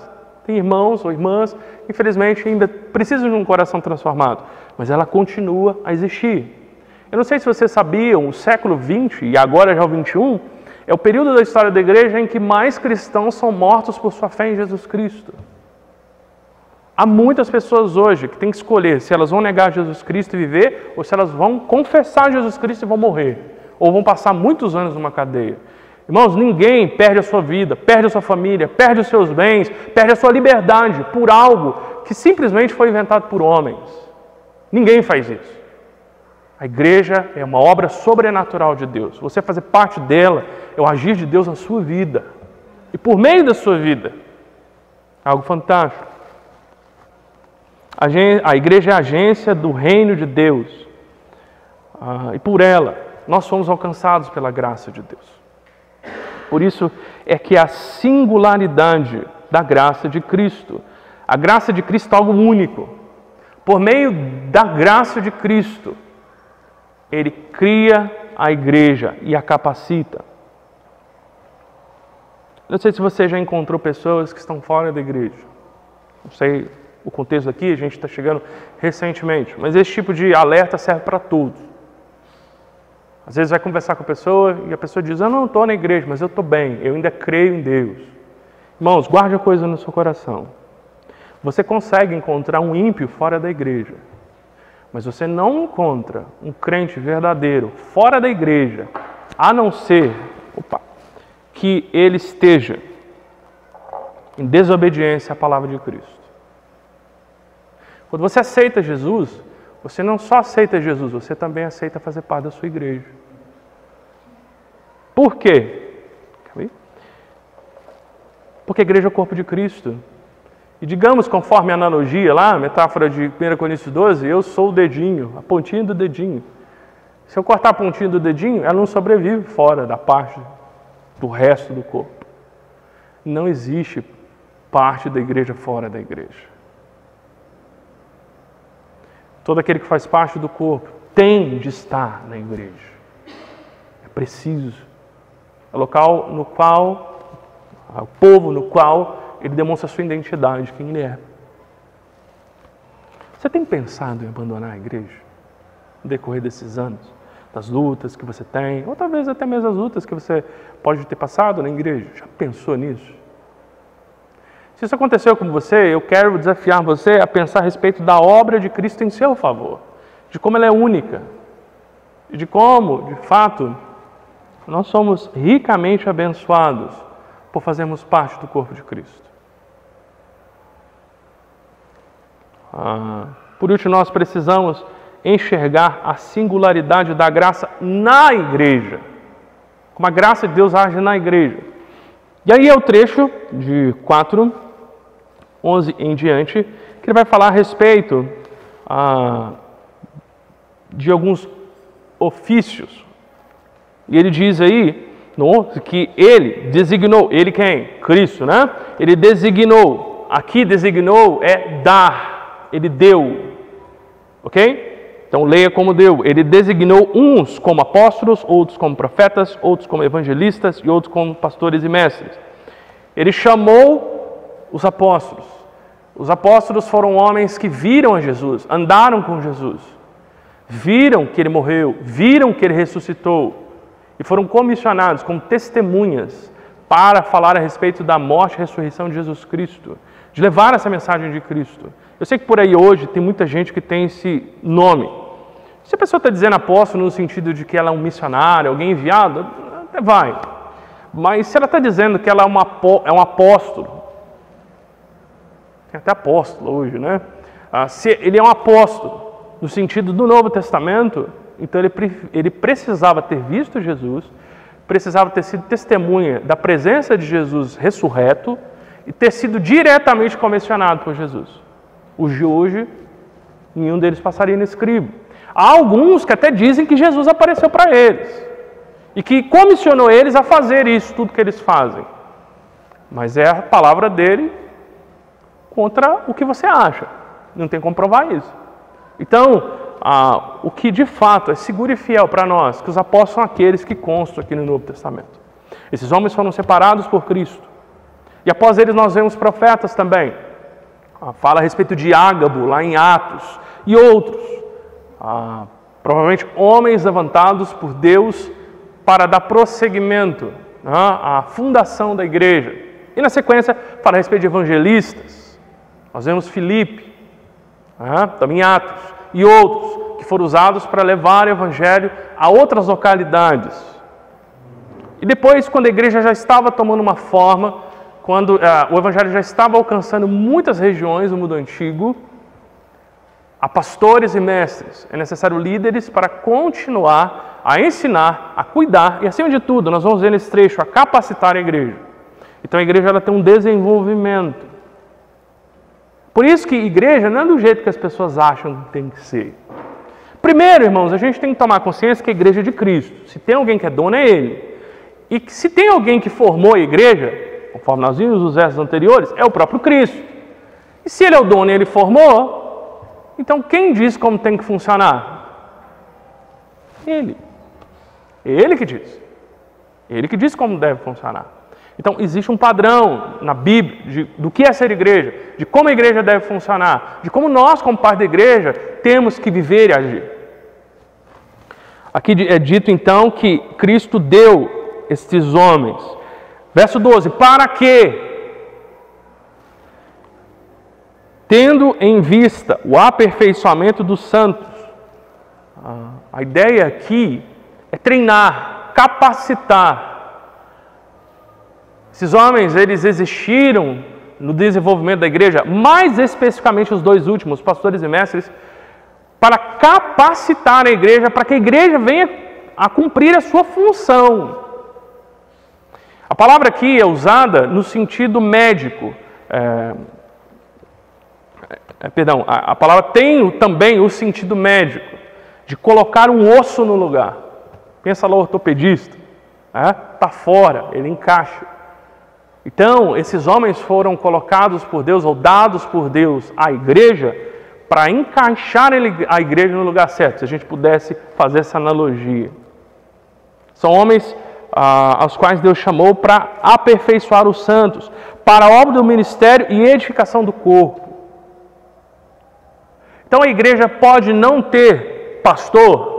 Speaker 1: tem irmãos ou irmãs que infelizmente ainda precisam de um coração transformado, mas ela continua a existir. Eu não sei se vocês sabiam, o século XX e agora já o XXI, é o período da história da igreja em que mais cristãos são mortos por sua fé em Jesus Cristo. Há muitas pessoas hoje que têm que escolher se elas vão negar Jesus Cristo e viver, ou se elas vão confessar Jesus Cristo e vão morrer, ou vão passar muitos anos numa cadeia. Irmãos, ninguém perde a sua vida, perde a sua família, perde os seus bens, perde a sua liberdade por algo que simplesmente foi inventado por homens. Ninguém faz isso. A igreja é uma obra sobrenatural de Deus. Você fazer parte dela é o agir de Deus na sua vida. E por meio da sua vida. Algo fantástico. A igreja é a agência do reino de Deus. E por ela, nós somos alcançados pela graça de Deus. Por isso é que a singularidade da graça de Cristo. A graça de Cristo é algo único. Por meio da graça de Cristo, Ele cria a igreja e a capacita. Não sei se você já encontrou pessoas que estão fora da igreja. Não sei o contexto aqui, a gente está chegando recentemente. Mas esse tipo de alerta serve para todos. Às vezes vai conversar com a pessoa e a pessoa diz, eu não estou na igreja, mas eu estou bem, eu ainda creio em Deus. Irmãos, guarde a coisa no seu coração. Você consegue encontrar um ímpio fora da igreja. Mas você não encontra um crente verdadeiro fora da igreja, a não ser que ele esteja em desobediência à palavra de Cristo. Quando você aceita Jesus, você não só aceita Jesus, você também aceita fazer parte da sua igreja. Por quê? Porque a igreja é o corpo de Cristo. E digamos, conforme a analogia lá, a metáfora de 1 Coríntios 12, eu sou o dedinho, a pontinha do dedinho. Se eu cortar a pontinha do dedinho, ela não sobrevive fora da parte do resto do corpo. Não existe parte da igreja fora da igreja. Todo aquele que faz parte do corpo tem de estar na igreja. É preciso. É o local no qual, o povo no qual ele demonstra a sua identidade, quem ele é. Você tem pensado em abandonar a igreja no decorrer desses anos? Das lutas que você tem, ou talvez até mesmo as lutas que você pode ter passado na igreja? Já pensou nisso? Se isso aconteceu com você, eu quero desafiar você a pensar a respeito da obra de Cristo em seu favor, de como ela é única, e de como, de fato, nós somos ricamente abençoados por fazermos parte do corpo de Cristo. Por último, nós precisamos enxergar a singularidade da graça na igreja. Como a graça de Deus age na igreja. E aí é o trecho de 4:11 em diante, que ele vai falar a respeito de alguns ofícios. E ele diz aí, no 11, que ele designou, ele quem? Cristo, né? Ele designou, aqui designou é dar. Ele deu, ok? Então leia como deu. Ele designou uns como apóstolos, outros como profetas, outros como evangelistas e outros como pastores e mestres. Ele chamou os apóstolos. Os apóstolos foram homens que viram a Jesus, andaram com Jesus, viram que ele morreu, viram que ele ressuscitou e foram comissionados como testemunhas para falar a respeito da morte e ressurreição de Jesus Cristo, de levar essa mensagem de Cristo. Eu sei que por aí hoje tem muita gente que tem esse nome. Se a pessoa está dizendo apóstolo no sentido de que ela é um missionário, alguém enviado, até vai. Mas se ela está dizendo que ela é um apóstolo, tem até apóstolo hoje, né? Se ele é um apóstolo no sentido do Novo Testamento, então ele precisava ter visto Jesus, precisava ter sido testemunha da presença de Jesus ressurreto e ter sido diretamente comissionado por Jesus. Os de hoje, nenhum deles passaria nesse crivo. Há alguns que até dizem que Jesus apareceu para eles e que comissionou eles a fazer isso, tudo que eles fazem. Mas é a palavra dele contra o que você acha. Não tem como provar isso. Então, o que de fato é seguro e fiel para nós, que os apóstolos são aqueles que constam aqui no Novo Testamento. Esses homens foram separados por Cristo. E após eles nós vemos profetas também. Fala a respeito de Ágabo, lá em Atos, e outros. Provavelmente homens levantados por Deus para dar prosseguimento à fundação da igreja. E na sequência fala a respeito de evangelistas. Nós vemos Filipe, também Atos, e outros que foram usados para levar o evangelho a outras localidades. E depois, quando a igreja já estava tomando uma forma, quando o evangelho já estava alcançando muitas regiões do mundo antigo, a pastores e mestres, é necessário líderes para continuar a ensinar, a cuidar e, acima de tudo, nós vamos ver nesse trecho, a capacitar a igreja. Então a igreja ela tem um desenvolvimento. Por isso que igreja não é do jeito que as pessoas acham que tem que ser. Primeiro, irmãos, a gente tem que tomar consciência que a igreja é de Cristo. Se tem alguém que é dono, é Ele. E que se tem alguém que formou a igreja, conforme nós vimos nos versos anteriores, é o próprio Cristo. E se Ele é o dono e Ele formou, então quem diz como tem que funcionar? Ele. Ele que diz. Ele que diz como deve funcionar. Então, existe um padrão na Bíblia do que é ser igreja, de como a igreja deve funcionar, de como nós, como parte da igreja, temos que viver e agir. Aqui é dito, então, que Cristo deu estes homens. Verso 12, para que, tendo em vista o aperfeiçoamento dos santos, a ideia aqui é treinar, capacitar. Esses homens, eles existiram no desenvolvimento da igreja, mais especificamente os dois últimos, pastores e mestres, para capacitar a igreja, para que a igreja venha a cumprir a sua função. A palavra aqui é usada no sentido médico. A palavra tem também o sentido médico, de colocar um osso no lugar. Pensa lá o ortopedista, está fora, ele encaixa. Então, esses homens foram colocados por Deus, ou dados por Deus à igreja, para encaixar a igreja no lugar certo, se a gente pudesse fazer essa analogia. São homens aos quais Deus chamou para aperfeiçoar os santos, para a obra do ministério e edificação do corpo. Então, a igreja pode não ter pastor?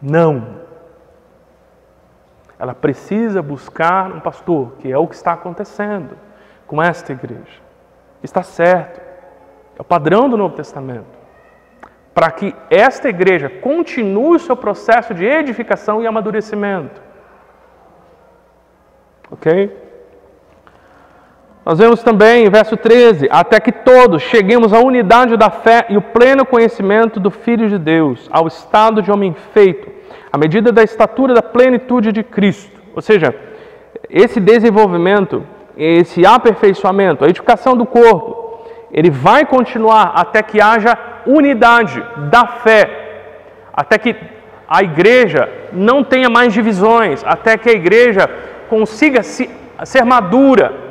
Speaker 1: Não. Ela precisa buscar um pastor, que é o que está acontecendo com esta igreja. Está certo. É o padrão do Novo Testamento. Para que esta igreja continue o seu processo de edificação e amadurecimento. Ok? Nós vemos também, em verso 13, até que todos cheguemos à unidade da fé e o pleno conhecimento do Filho de Deus, ao estado de homem feito, à medida da estatura da plenitude de Cristo. Ou seja, esse desenvolvimento, esse aperfeiçoamento, a edificação do corpo, ele vai continuar até que haja unidade da fé, até que a igreja não tenha mais divisões, até que a igreja consiga ser madura.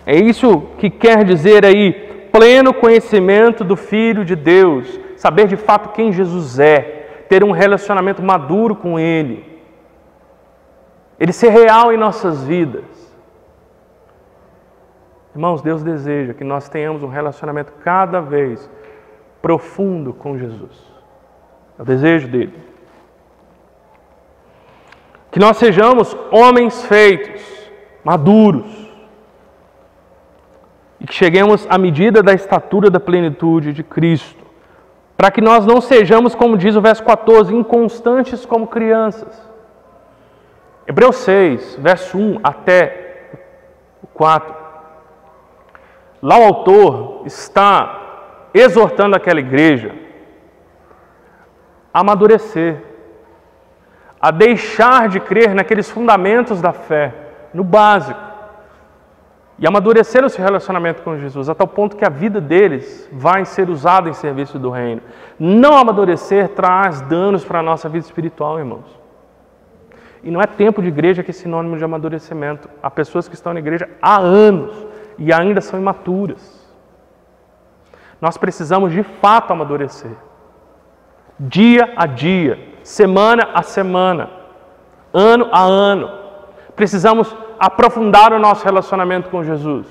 Speaker 1: É isso que quer dizer aí, pleno conhecimento do Filho de Deus, saber de fato quem Jesus é, ter um relacionamento maduro com Ele, Ele ser real em nossas vidas. Irmãos, Deus deseja que nós tenhamos um relacionamento cada vez profundo com Jesus. É o desejo dele. Que nós sejamos homens feitos, maduros, e que cheguemos à medida da estatura da plenitude de Cristo, para que nós não sejamos, como diz o verso 14, inconstantes como crianças. Hebreus 6, verso 1 até o 4. Lá o autor está exortando aquela igreja a amadurecer, a deixar de crer naqueles fundamentos da fé, no básico, e amadurecer o seu relacionamento com Jesus, a tal ponto que a vida deles vai ser usada em serviço do reino. Não amadurecer traz danos para a nossa vida espiritual, irmãos. E não é tempo de igreja que é sinônimo de amadurecimento. Há pessoas que estão na igreja há anos e ainda são imaturas. Nós precisamos de fato amadurecer. Dia a dia, semana a semana, ano a ano. Precisamos aprofundar o nosso relacionamento com Jesus.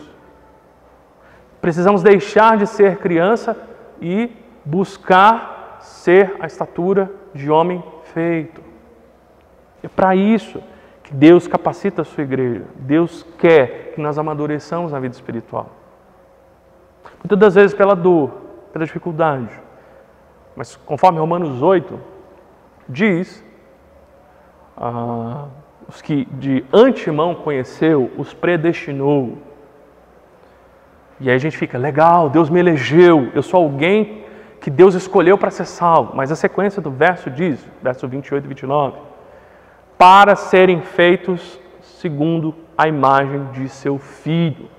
Speaker 1: Precisamos deixar de ser criança e buscar ser a estatura de homem feito. É para isso que Deus capacita a sua igreja. Deus quer que nós amadureçamos na vida espiritual. Muitas das vezes pela dor, pela dificuldade. Mas conforme Romanos 8 diz, os que de antemão conheceu, os predestinou. E aí a gente fica, legal, Deus me elegeu, eu sou alguém que Deus escolheu para ser salvo. Mas a sequência do verso diz, verso 28 e 29, para serem feitos segundo a imagem de seu Filho.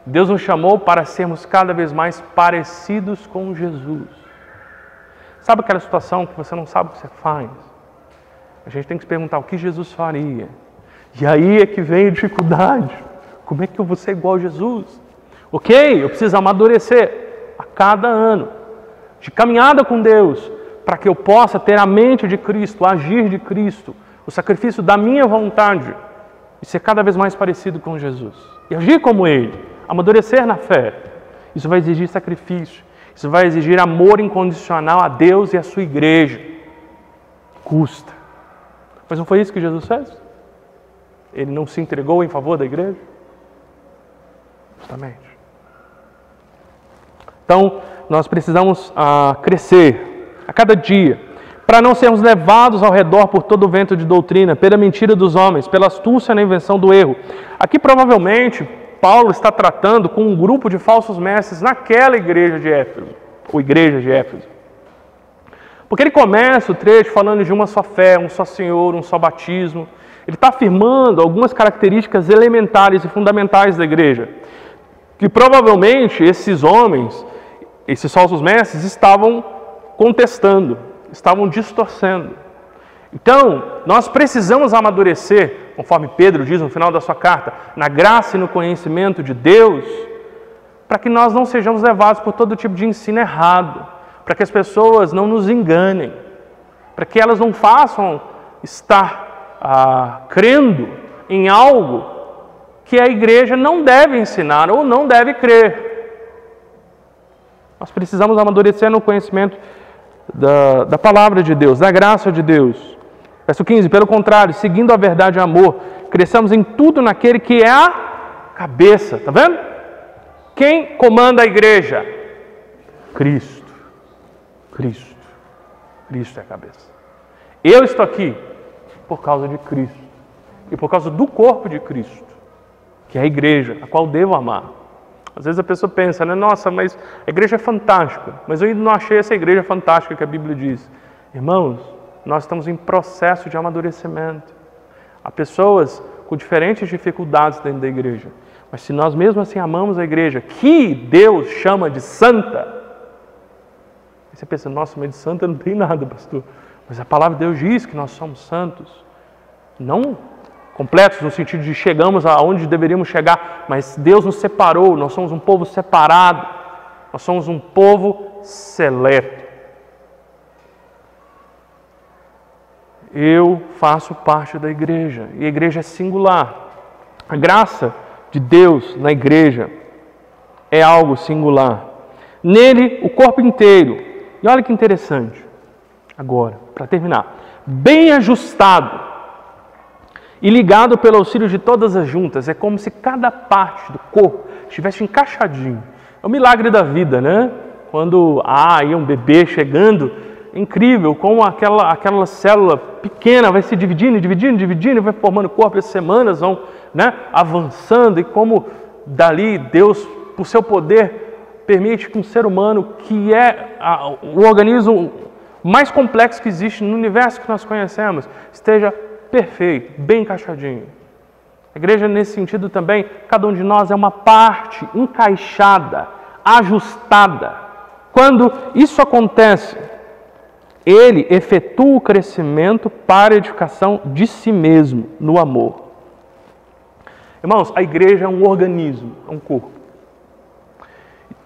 Speaker 1: Deus nos chamou para sermos cada vez mais parecidos com Jesus. Sabe aquela situação que você não sabe o que você faz? A gente tem que se perguntar o que Jesus faria. E aí é que vem a dificuldade. Como é que eu vou ser igual a Jesus? Ok, eu preciso amadurecer a cada ano, de caminhada com Deus, para que eu possa ter a mente de Cristo, agir de Cristo, o sacrifício da minha vontade, e ser cada vez mais parecido com Jesus. E agir como Ele, amadurecer na fé. Isso vai exigir sacrifício, isso vai exigir amor incondicional a Deus e a sua igreja. Custa. Mas não foi isso que Jesus fez? Ele não se entregou em favor da igreja? Justamente. Então, nós precisamos crescer a cada dia, para não sermos levados ao redor por todo o vento de doutrina, pela mentira dos homens, pela astúcia na invenção do erro. Aqui, provavelmente, Paulo está tratando com um grupo de falsos mestres naquela igreja de Éfeso, ou igreja de Éfeso. Porque ele começa o trecho falando de uma só fé, um só Senhor, um só batismo. Ele está afirmando algumas características elementares e fundamentais da igreja, que provavelmente esses homens, esses falsos mestres, estavam contestando, estavam distorcendo. Então, nós precisamos amadurecer, conforme Pedro diz no final da sua carta, na graça e no conhecimento de Deus, para que nós não sejamos levados por todo tipo de ensino errado, para que as pessoas não nos enganem, para que elas não façam estar crendo em algo que a igreja não deve ensinar ou não deve crer. Nós precisamos amadurecer no conhecimento da palavra de Deus, da graça de Deus. Verso 15, pelo contrário, seguindo a verdade e amor, cresçamos em tudo naquele que é a cabeça. Está vendo? Quem comanda a igreja? Cristo. Cristo. Cristo é a cabeça. Eu estou aqui por causa de Cristo. E por causa do corpo de Cristo, que é a igreja, a qual devo amar. Às vezes a pessoa pensa, né? Nossa, mas a igreja é fantástica. Mas eu ainda não achei essa igreja fantástica que a Bíblia diz. Irmãos, nós estamos em processo de amadurecimento. Há pessoas com diferentes dificuldades dentro da igreja. Mas se nós mesmo assim amamos a igreja, que Deus chama de santa, aí você pensa, nossa, mas de santa não tem nada, pastor. Mas a palavra de Deus diz que nós somos santos. Não completos no sentido de chegamos aonde deveríamos chegar, mas Deus nos separou, nós somos um povo separado, nós somos um povo seleto. Eu faço parte da igreja, e a igreja é singular. A graça de Deus na igreja é algo singular. Nele, o corpo inteiro, e olha que interessante, agora, para terminar, bem ajustado e ligado pelo auxílio de todas as juntas, é como se cada parte do corpo estivesse encaixadinho. É um milagre da vida, né? Quando há um bebê chegando, é incrível como aquela célula pequena vai se dividindo, e vai formando corpo, as semanas vão, né, avançando, e como dali Deus, por seu poder, permite que um ser humano, que é o organismo mais complexo que existe no universo que nós conhecemos, esteja perfeito, bem encaixadinho. A igreja, nesse sentido também, cada um de nós é uma parte encaixada, ajustada. Quando isso acontece, ele efetua o crescimento para a edificação de si mesmo, no amor. Irmãos, a igreja é um organismo, é um corpo.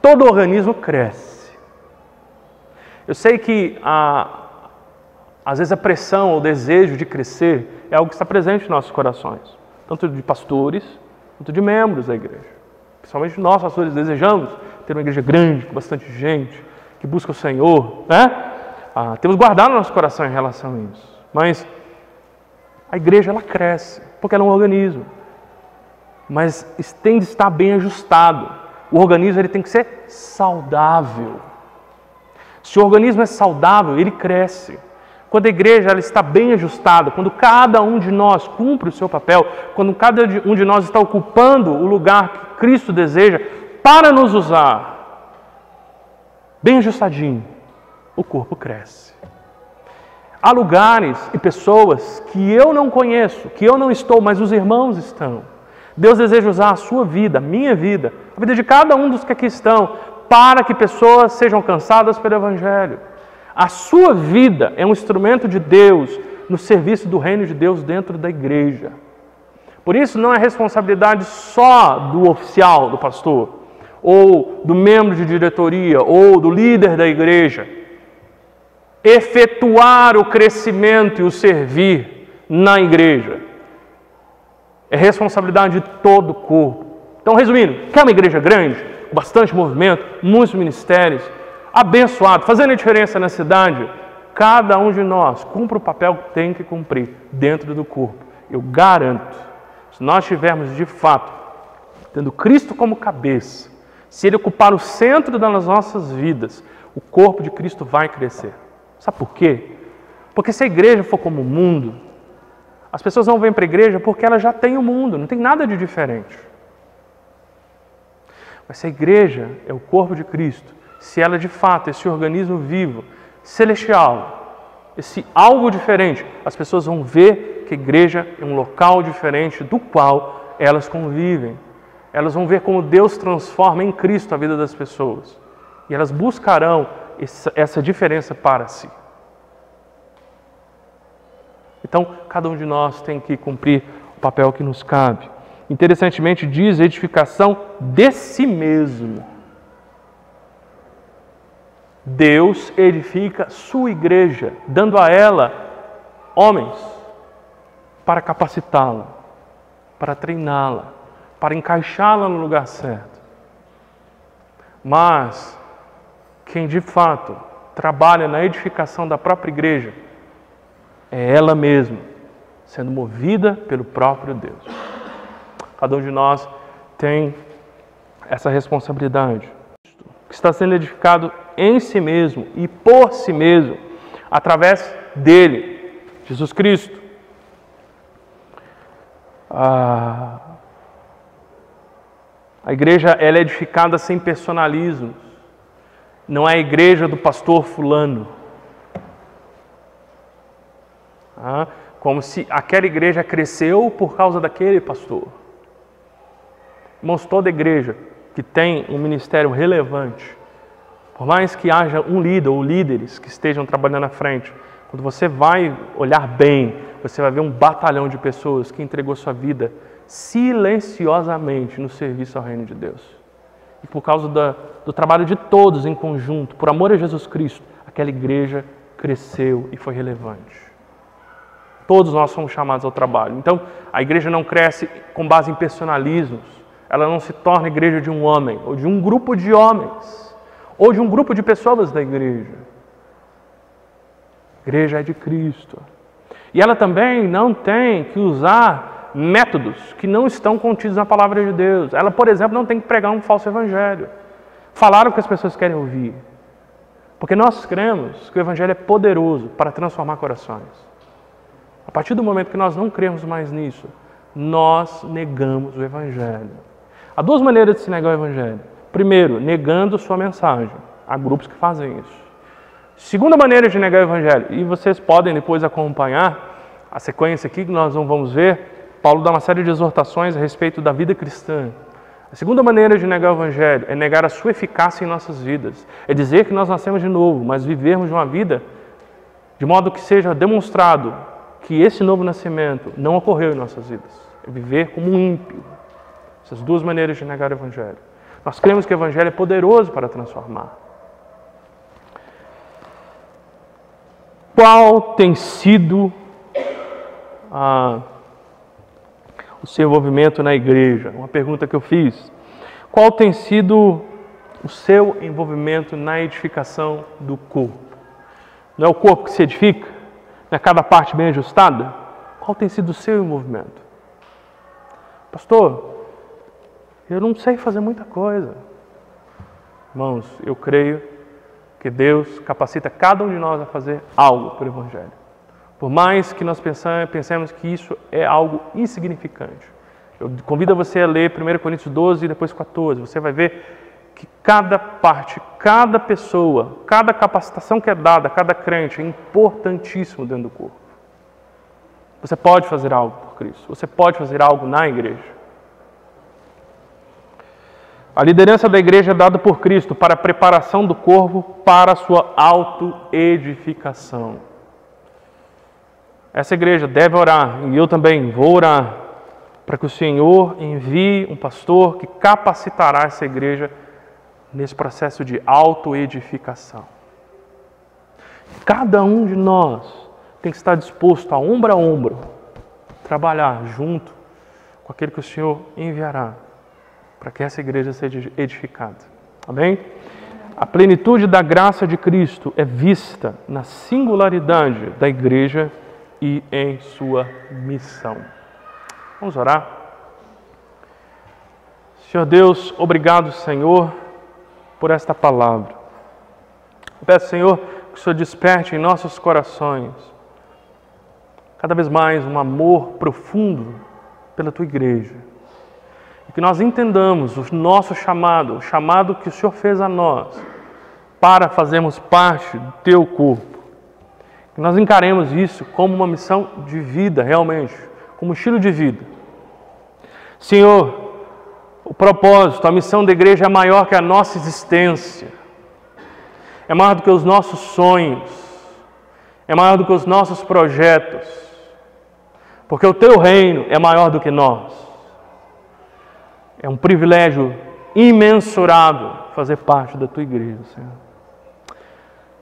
Speaker 1: todo organismo cresce. Eu sei que às vezes a pressão, o desejo de crescer é algo que está presente em nossos corações, tanto de pastores quanto de membros da igreja. Principalmente nós, pastores, desejamos ter uma igreja grande, com bastante gente, que busca o Senhor, né? Temos guardado no nosso coração em relação a isso. Mas a igreja, ela cresce, porque ela é um organismo. Mas tem de estar bem ajustado. O organismo, ele tem que ser saudável. Se o organismo é saudável, ele cresce. Quando a igreja ela está bem ajustada, quando cada um de nós cumpre o seu papel, quando cada um de nós está ocupando o lugar que Cristo deseja para nos usar, bem ajustadinho, o corpo cresce. Há lugares e pessoas que eu não conheço, que eu não estou, mas os irmãos estão. Deus deseja usar a sua vida, a minha vida, a vida de cada um dos que aqui estão, para que pessoas sejam alcançadas pelo Evangelho. A sua vida é um instrumento de Deus no serviço do reino de Deus dentro da igreja. Por isso não é responsabilidade só do oficial, do pastor, ou do membro de diretoria, ou do líder da igreja, efetuar o crescimento e o servir na igreja. É responsabilidade de todo o corpo. Então, resumindo, quer uma igreja grande, com bastante movimento, muitos ministérios, abençoado, fazendo a diferença na cidade, cada um de nós cumpre o papel que tem que cumprir dentro do corpo. Eu garanto, se nós estivermos de fato tendo Cristo como cabeça, se Ele ocupar o centro das nossas vidas, o corpo de Cristo vai crescer. Sabe por quê? Porque se a igreja for como o mundo, as pessoas não vêm para a igreja porque ela já tem o mundo, não tem nada de diferente. Mas se a igreja é o corpo de Cristo, se ela de fato, esse organismo vivo, celestial, esse algo diferente, as pessoas vão ver que a igreja é um local diferente do qual elas convivem. Elas vão ver como Deus transforma em Cristo a vida das pessoas. E elas buscarão essa diferença para si. Então, cada um de nós tem que cumprir o papel que nos cabe. Interessantemente, diz edificação de si mesmo. Deus edifica sua igreja, dando a ela homens para capacitá-la, para treiná-la, para encaixá-la no lugar certo. Mas quem de fato trabalha na edificação da própria igreja é ela mesma, sendo movida pelo próprio Deus. Cada um de nós tem essa responsabilidade, que está sendo edificado em si mesmo e por si mesmo, através dele, Jesus Cristo. A igreja ela é edificada sem personalismos. Não é a igreja do pastor fulano. Como se aquela igreja cresceu por causa daquele pastor. Irmãos, toda igreja que tem um ministério relevante, por mais que haja um líder ou líderes que estejam trabalhando à frente, quando você vai olhar bem, você vai ver um batalhão de pessoas que entregou sua vida silenciosamente no serviço ao reino de Deus. E por causa do trabalho de todos em conjunto, por amor a Jesus Cristo, aquela igreja cresceu e foi relevante. Todos nós somos chamados ao trabalho. Então, a igreja não cresce com base em personalismos. Ela não se torna igreja de um homem, ou de um grupo de homens, ou de um grupo de pessoas da igreja. A igreja é de Cristo. E ela também não tem que usar métodos que não estão contidos na palavra de Deus. Ela, por exemplo, não tem que pregar um falso evangelho. Falar o que as pessoas querem ouvir. Porque nós cremos que o evangelho é poderoso para transformar corações. A partir do momento que nós não cremos mais nisso, nós negamos o evangelho. Há duas maneiras de se negar o evangelho. Primeiro, negando sua mensagem. Há grupos que fazem isso. Segunda maneira de negar o evangelho, e vocês podem depois acompanhar a sequência aqui que nós não vamos ver, Paulo dá uma série de exortações a respeito da vida cristã. A segunda maneira de negar o evangelho é negar a sua eficácia em nossas vidas. É dizer que nós nascemos de novo, mas vivermos uma vida de modo que seja demonstrado que esse novo nascimento não ocorreu em nossas vidas. É viver como um ímpio. Essas duas maneiras de negar o evangelho. Nós cremos que o Evangelho é poderoso para transformar. Qual tem sido o seu envolvimento na igreja? Uma pergunta que eu fiz. Qual tem sido o seu envolvimento na edificação do corpo? Não é o corpo que se edifica? Não é cada parte bem ajustada? Qual tem sido o seu envolvimento? Pastor, eu não sei fazer muita coisa. Irmãos, eu creio que Deus capacita cada um de nós a fazer algo pelo Evangelho. Por mais que nós pensemos que isso é algo insignificante. Eu convido você a ler 1 Coríntios 12 e depois 14. Você vai ver que cada parte, cada pessoa, cada capacitação que é dada a cada crente é importantíssimo dentro do corpo. Você pode fazer algo por Cristo. Você pode fazer algo na igreja. A liderança da igreja é dada por Cristo para a preparação do corpo para a sua autoedificação. Essa igreja deve orar, e eu também vou orar, para que o Senhor envie um pastor que capacitará essa igreja nesse processo de autoedificação. Cada um de nós tem que estar disposto a ombro, trabalhar junto com aquele que o Senhor enviará, para que essa igreja seja edificada. Amém? A plenitude da graça de Cristo é vista na singularidade da igreja e em sua missão. Vamos orar? Senhor Deus, obrigado, Senhor, por esta palavra. Eu peço, Senhor, que o Senhor desperte em nossos corações cada vez mais um amor profundo pela Tua igreja. E que nós entendamos o nosso chamado, o chamado que o Senhor fez a nós, para fazermos parte do Teu corpo. Que nós encaremos isso como uma missão de vida, realmente, como um estilo de vida. Senhor, o propósito, a missão da igreja é maior que a nossa existência. É maior do que os nossos sonhos. É maior do que os nossos projetos. Porque o Teu reino é maior do que nós. É um privilégio imensurável fazer parte da Tua igreja, Senhor.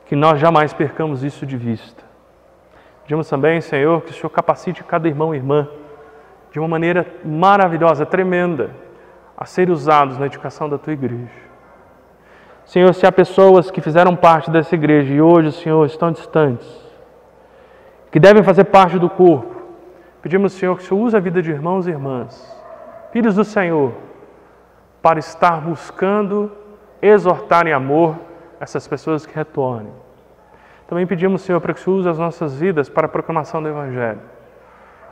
Speaker 1: Que nós jamais percamos isso de vista. Pedimos também, Senhor, que o Senhor capacite cada irmão e irmã de uma maneira maravilhosa, tremenda, a serem usados na edificação da Tua igreja. Senhor, se há pessoas que fizeram parte dessa igreja e hoje, Senhor, estão distantes, que devem fazer parte do corpo, pedimos, Senhor, que o Senhor use a vida de irmãos e irmãs, filhos do Senhor, para estar buscando exortar em amor essas pessoas que retornem. Também pedimos, Senhor, para que o Senhor use as nossas vidas para a proclamação do Evangelho,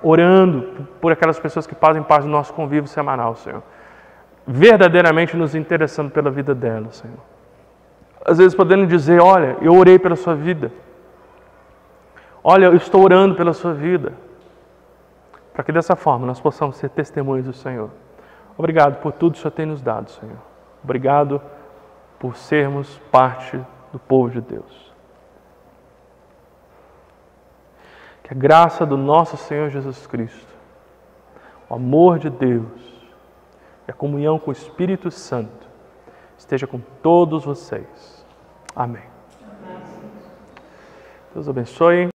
Speaker 1: orando por aquelas pessoas que fazem parte do nosso convívio semanal, Senhor, verdadeiramente nos interessando pela vida delas, Senhor. Às vezes podendo dizer, olha, eu orei pela sua vida, olha, eu estou orando pela sua vida, para que dessa forma nós possamos ser testemunhos do Senhor. Obrigado por tudo que o Senhor tem nos dado, Senhor. Obrigado por sermos parte do povo de Deus. Que a graça do nosso Senhor Jesus Cristo, o amor de Deus e a comunhão com o Espírito Santo esteja com todos vocês. Amém. Deus abençoe.